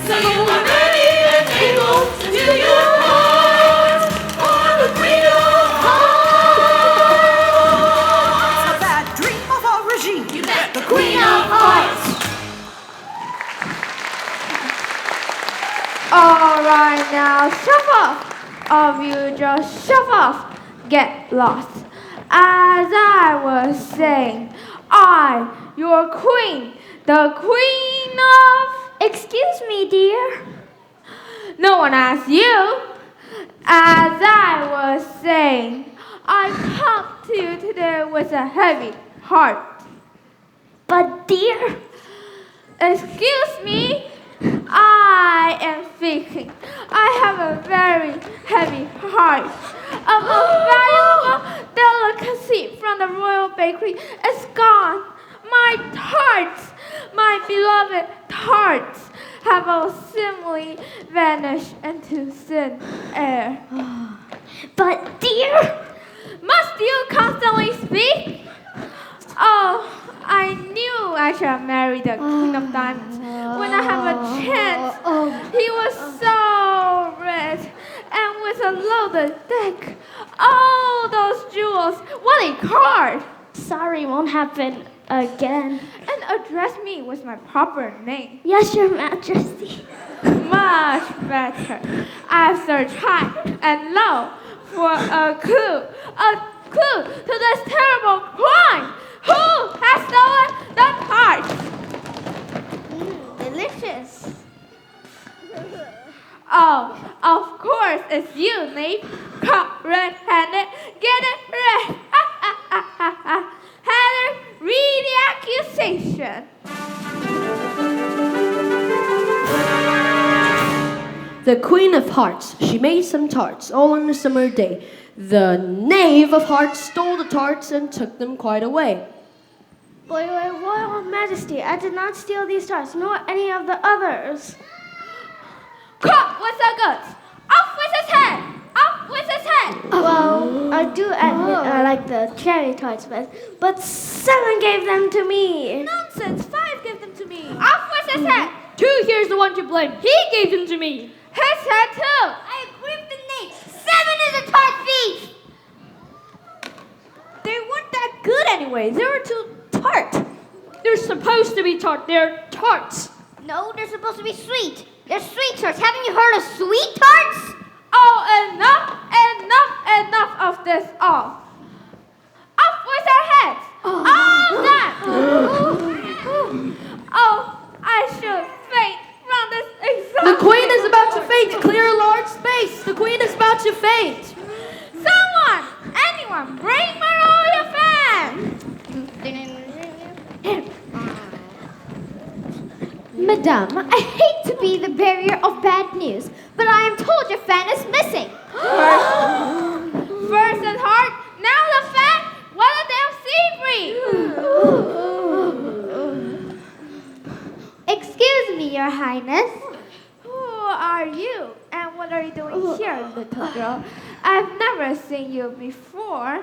So you are ready and able to do your part for the queen of hearts. A bad dream of our regime. You bet the queen of hearts. All right, now shove off. All of you just shove off. Get lost. As I was saying, I, your queen, the queen of... Excuse me, dear. No one asked you. As I was saying, I come to you today with a heavy heart. But, dear, Excuse me, I am speaking. I have a very heavy heart. A valuable delicacy from the royal bakery is gone. My tarts, my beloved tarts, have all simply vanished into thin air. but, dear, Must you constantly speak? Oh, I knew I should have married the King of Diamonds when I have a chance. He was so rich and with a loaded deck. Oh, those jewels! What a card! sorry, won't happen again. And address me with my proper name. Yes, Your Majesty. Much better. I've searched high and low for a clue to this terrible crime. Who has stolen the tarts? Delicious. Oh, of course it's you, knave. Caught red-handed. Get it red. Heather, read the accusation. The Queen of Hearts, she made some tarts all on a summer day. The Knave of Hearts stole the tarts and took them quite away. Your Royal Majesty, I did not steal these tarts, nor any of the others. Caught with the goods. Off with his head. Off with his head. Well, I do admit I like the cherry tarts best, but 7 gave them to me. Nonsense. 5 give them to me. Off with his His head. Two, here's the one to blame. He gave them to me. His head too. I agree with the name. 7 is a tart thief. They weren't that good anyway. They were too tart. They're supposed to be tart. They're tarts. No, they're supposed to be sweet. They're sweet tarts. Haven't you heard of sweet tarts? Oh, enough of this all. Off with their heads. All done. Oh, I should faint from this exhaustion. The queen is about to faint. Clear a large space. The queen is about to faint. Anyone, bring my royal fan. Madame, I hate to be the bearer of bad news, but I am told your fan is missing. First the heart, now the fan. What a damn sea breeze. Excuse me, Your Highness. Who are you? And what are you doing here, little girl? I've never seen you before.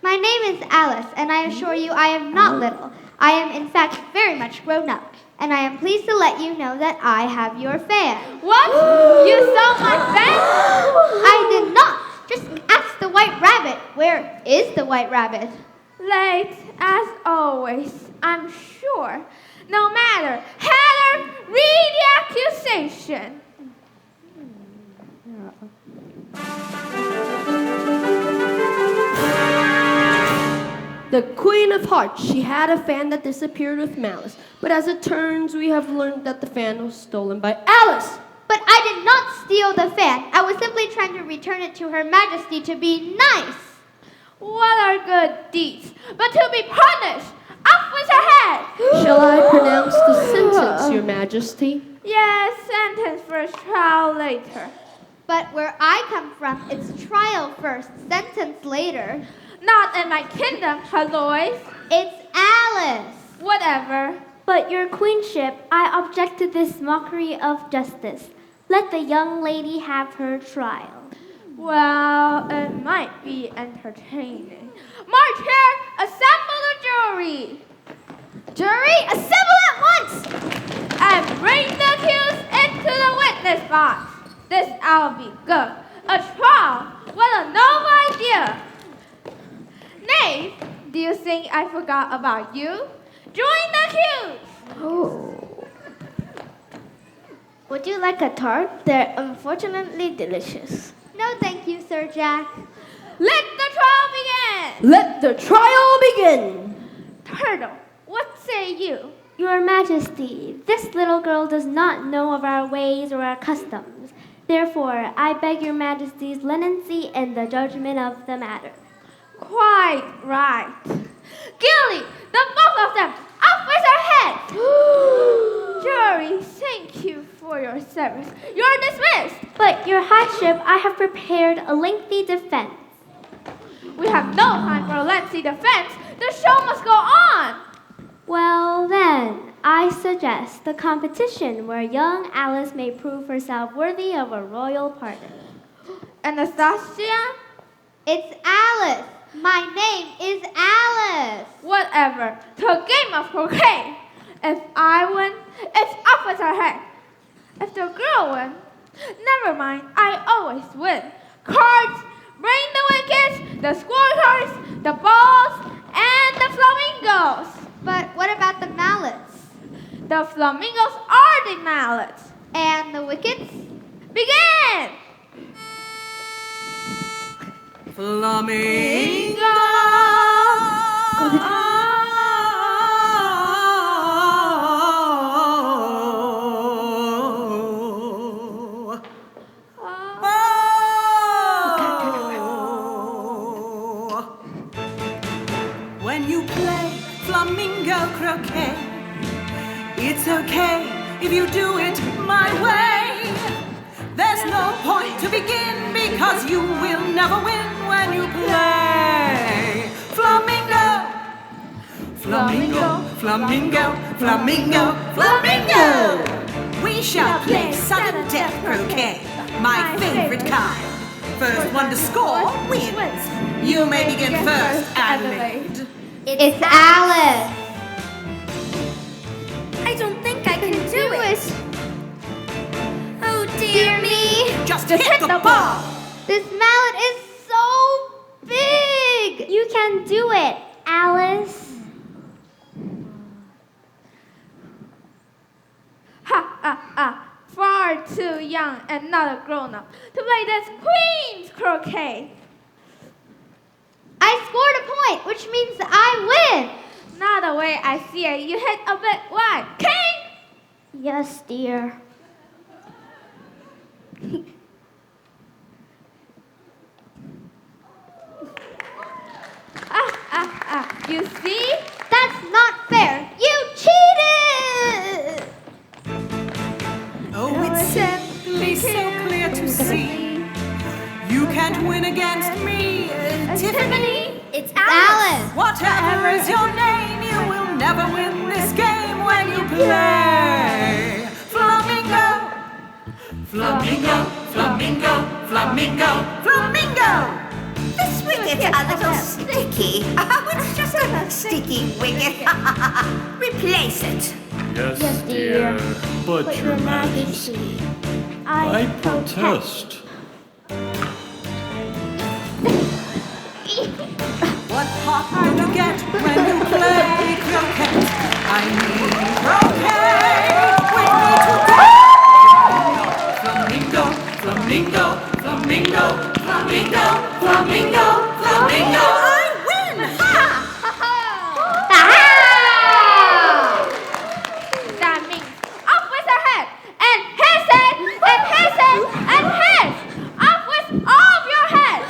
My name is Alice, and I assure you I am not little. I am, in fact, very much grown up, and I am pleased to let you know that I have your fan. What? You saw my fan? I did not. Just ask the White Rabbit. Where is the White Rabbit? Late, as always, I'm sure. No matter. Heather, read the accusation. The Queen of Hearts, she had a fan that disappeared with malice. But as it turns, we have learned that the fan was stolen by Alice. But I did not steal the fan. I was simply trying to return it to Her Majesty to be nice. What are good deeds, but to be punished? Up with her head! Shall I pronounce the sentence, Your Majesty? Yes, sentence first, trial later. But where I come from, it's trial first, sentence later. Not in my kingdom, Alois. It's Alice. Whatever. But your queenship, I object to this mockery of justice. Let the young lady have her trial. Well, it might be entertaining. March here, assemble the jury. Jury, assemble at once. And bring the accused into the witness box. This I'll be good. A trial? What a noble idea. Knave, do you think I forgot about you? Join the accused. Would you like a tart? They're unfortunately delicious. No, thank you, Sir Jack. Let the trial begin. Let the trial begin. Turtle, what say you? Your Majesty, this little girl does not know of our ways or our customs. Therefore, I beg your Majesty's leniency in the judgment of the matter. Quite right. Guilty, the both of them, up with their heads. Jury, thank you for your service. You're dismissed. But, your Highness, I have prepared a lengthy defense. We have no time for a lengthy defense. The show must go on. Well, then, I suggest the competition where young Alice may prove herself worthy of a royal pardon. Anastasia? It's Alice. My name is Alice. Whatever. To a game of croquet. If I win, it's up with her head. If the girl wins, never mind, I always win. Cards, bring the wickets, the scorecards, the balls, and the flamingos. But what about the mallets? The flamingos are the mallets. And the wickets? Begin! Flamingo. When you play flamingo croquet, it's okay if you do it my way. There's no point to begin because you will never win when you play flamingo. Flamingo, flamingo, flamingo, flamingo. We shall play sudden death croquet, my favorite kind. First one to score wins. You may begin first, Adelaide. It's Alice. I don't think I can do near me. Just hit the ball. This mallet is so big! You can do it, Alice. Ha. Far too young and not a grown-up to play this Queen's croquet. I scored a point, which means I win. Not the way I see it. You hit a bit wide. King! Yes, dear. You see? That's not fair. You cheated! Oh, it's simply so clear to see. You can't win against me, Tiffany. It's Alice. Whatever is your name, you will never win this game when you play. Flamingo. Flamingo, flamingo, flamingo, flamingo. This wicket's a little sticky. Oh, it's just a sticky wicket. Replace it. Yes, dear. But Your Majesty, I protest. What hot will you get when you play croquet? I mean croquet with me today. Flamingo, flamingo, flamingo, flamingo, flamingo, flamingo. I win! That means off with her head, and his head, and his head, and his. Off with all of your heads.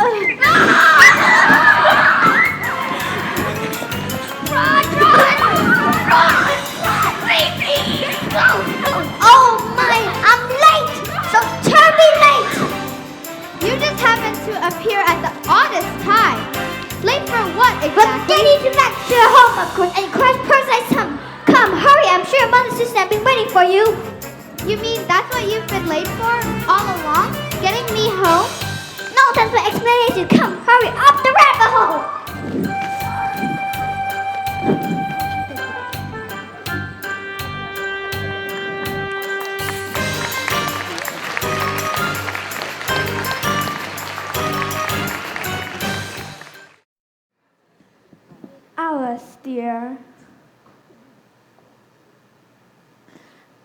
Oh my, I'm late! So terribly late! You just happened to appear at the oddest time. Late for what exactly? But they need to back to your home, of course, and crash personalized some. Come, hurry, I'm sure your mother's sister have been waiting for you. You mean that's what you've been late for all along? Getting me home? No, that's my explanation. Come, hurry, up the rabbit hole. Alice, dear.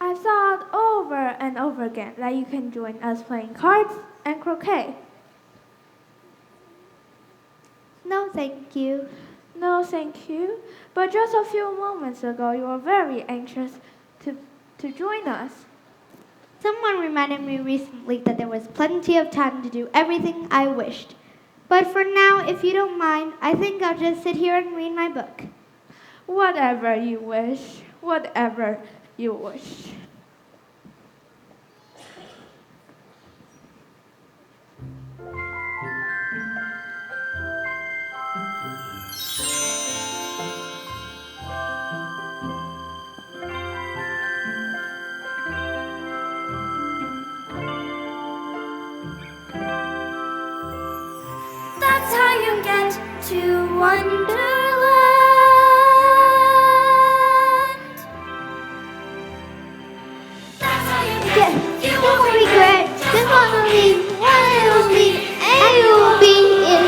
I thought over and over again that you can join us playing cards and croquet. No, thank you. No, thank you. But just a few moments ago, you were very anxious to join us. Someone reminded me recently that there was plenty of time to do everything I wished. But for now, if you don't mind, I think I'll just sit here and read my book. Whatever you wish. Whatever you wish. That's how you get to Wonderland. That's how you get. You won't regret. Just wanna leave. One will be, and you will be in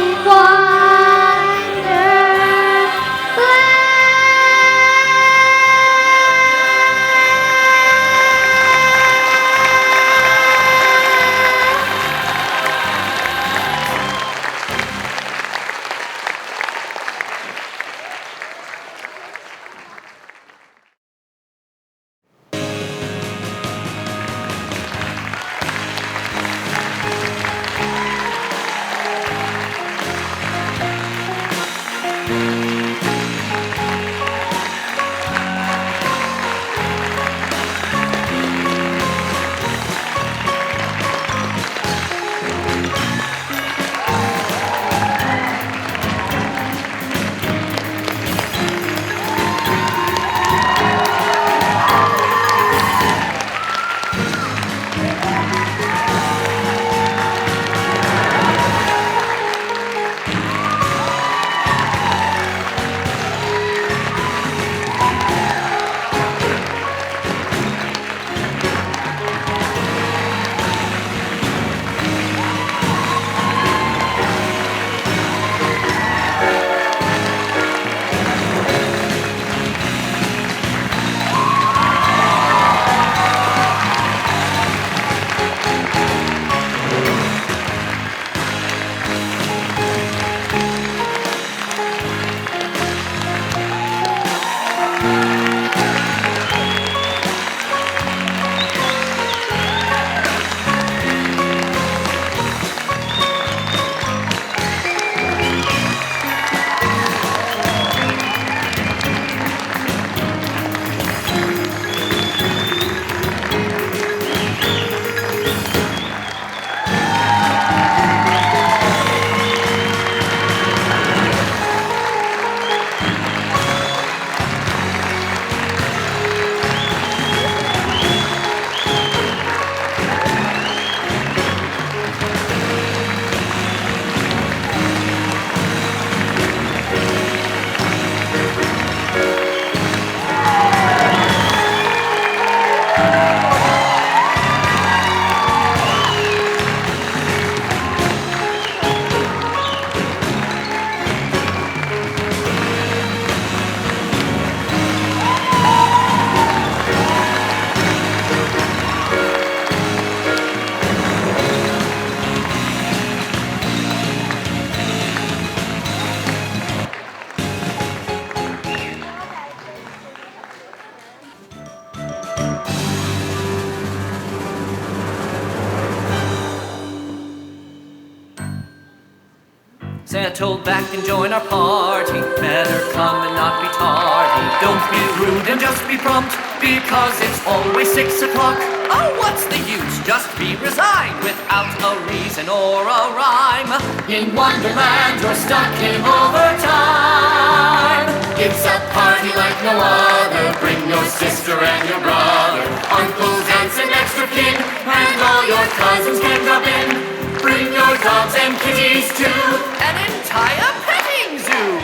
Santa told back and join our party. Better come and not be tardy. Don't be rude and just be prompt, because it's always 6 o'clock. Oh, what's the use? Just be resigned without a reason or a rhyme. In Wonderland, you're stuck in overtime. It's a party like no other. Bring your sister and your brother, uncles, aunts, and extra kin, and all your cousins can drop in. Bring your dogs and kitties too. An entire petting zoo.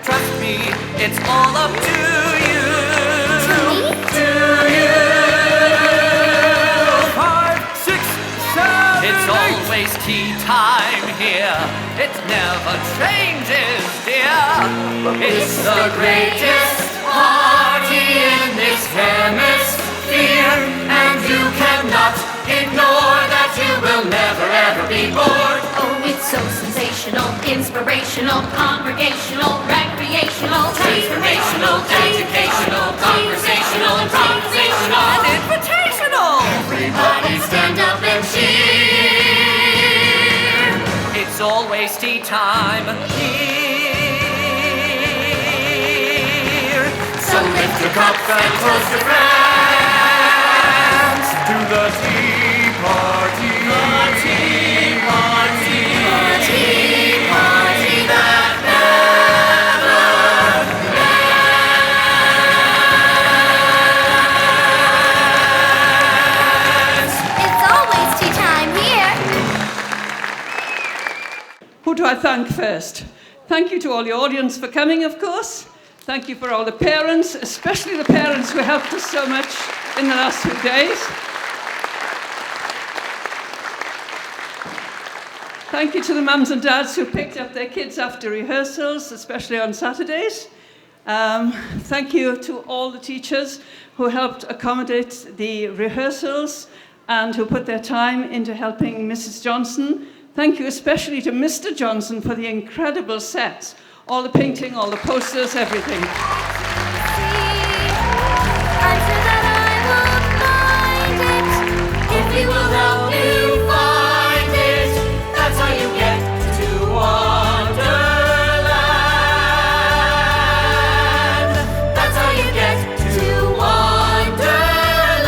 Trust me, it's all up to you. To me? To you. 5, 6, 7. It's always tea time here. It never changes, dear. It's the greatest party in this hemisphere, and you cannot ignore that you will never ever be bored. Oh, it's so sensational, inspirational, congregational, recreational, transformational, educational, conversational, improvisational, And invitational. Everybody stand up and cheer. It's always tea time here. So lift your cups and toast your friends to the tea party. The tea party. The tea party that never ends. It's always tea time here. Who do I thank first? Thank you to all the audience for coming, of course. Thank you for all the parents, especially the parents who helped us so much in the last few days. Thank you to the mums and dads who picked up their kids after rehearsals, especially on Saturdays. Thank you to all the teachers who helped accommodate the rehearsals and who put their time into helping Mrs. Johnson. Thank you especially to Mr. Johnson for the incredible sets, all the painting, all the posters, everything. I'm sure that I will find it. If we will help you find it, that's how you get to Wonderland. That's how you get to Wonderland.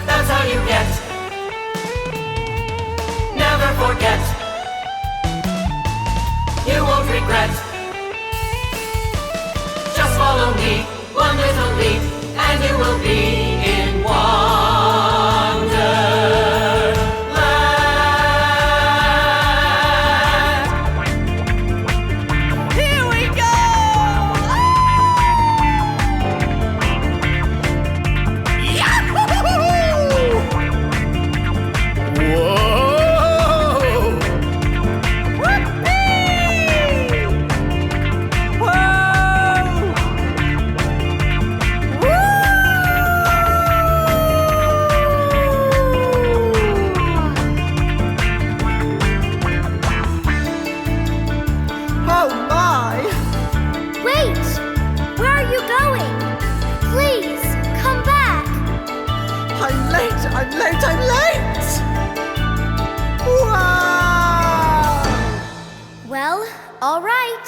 That's how you get. Never forget. You won't regret. Just follow me, one little leap, and you will be in Wonderland. Here we go! Yahoo! Whoa! Whoopee! Whoa! Oh my! Wait! Where are you going? Please, come back. I'm late! I'm late! I'm late! Wow! Well, all right.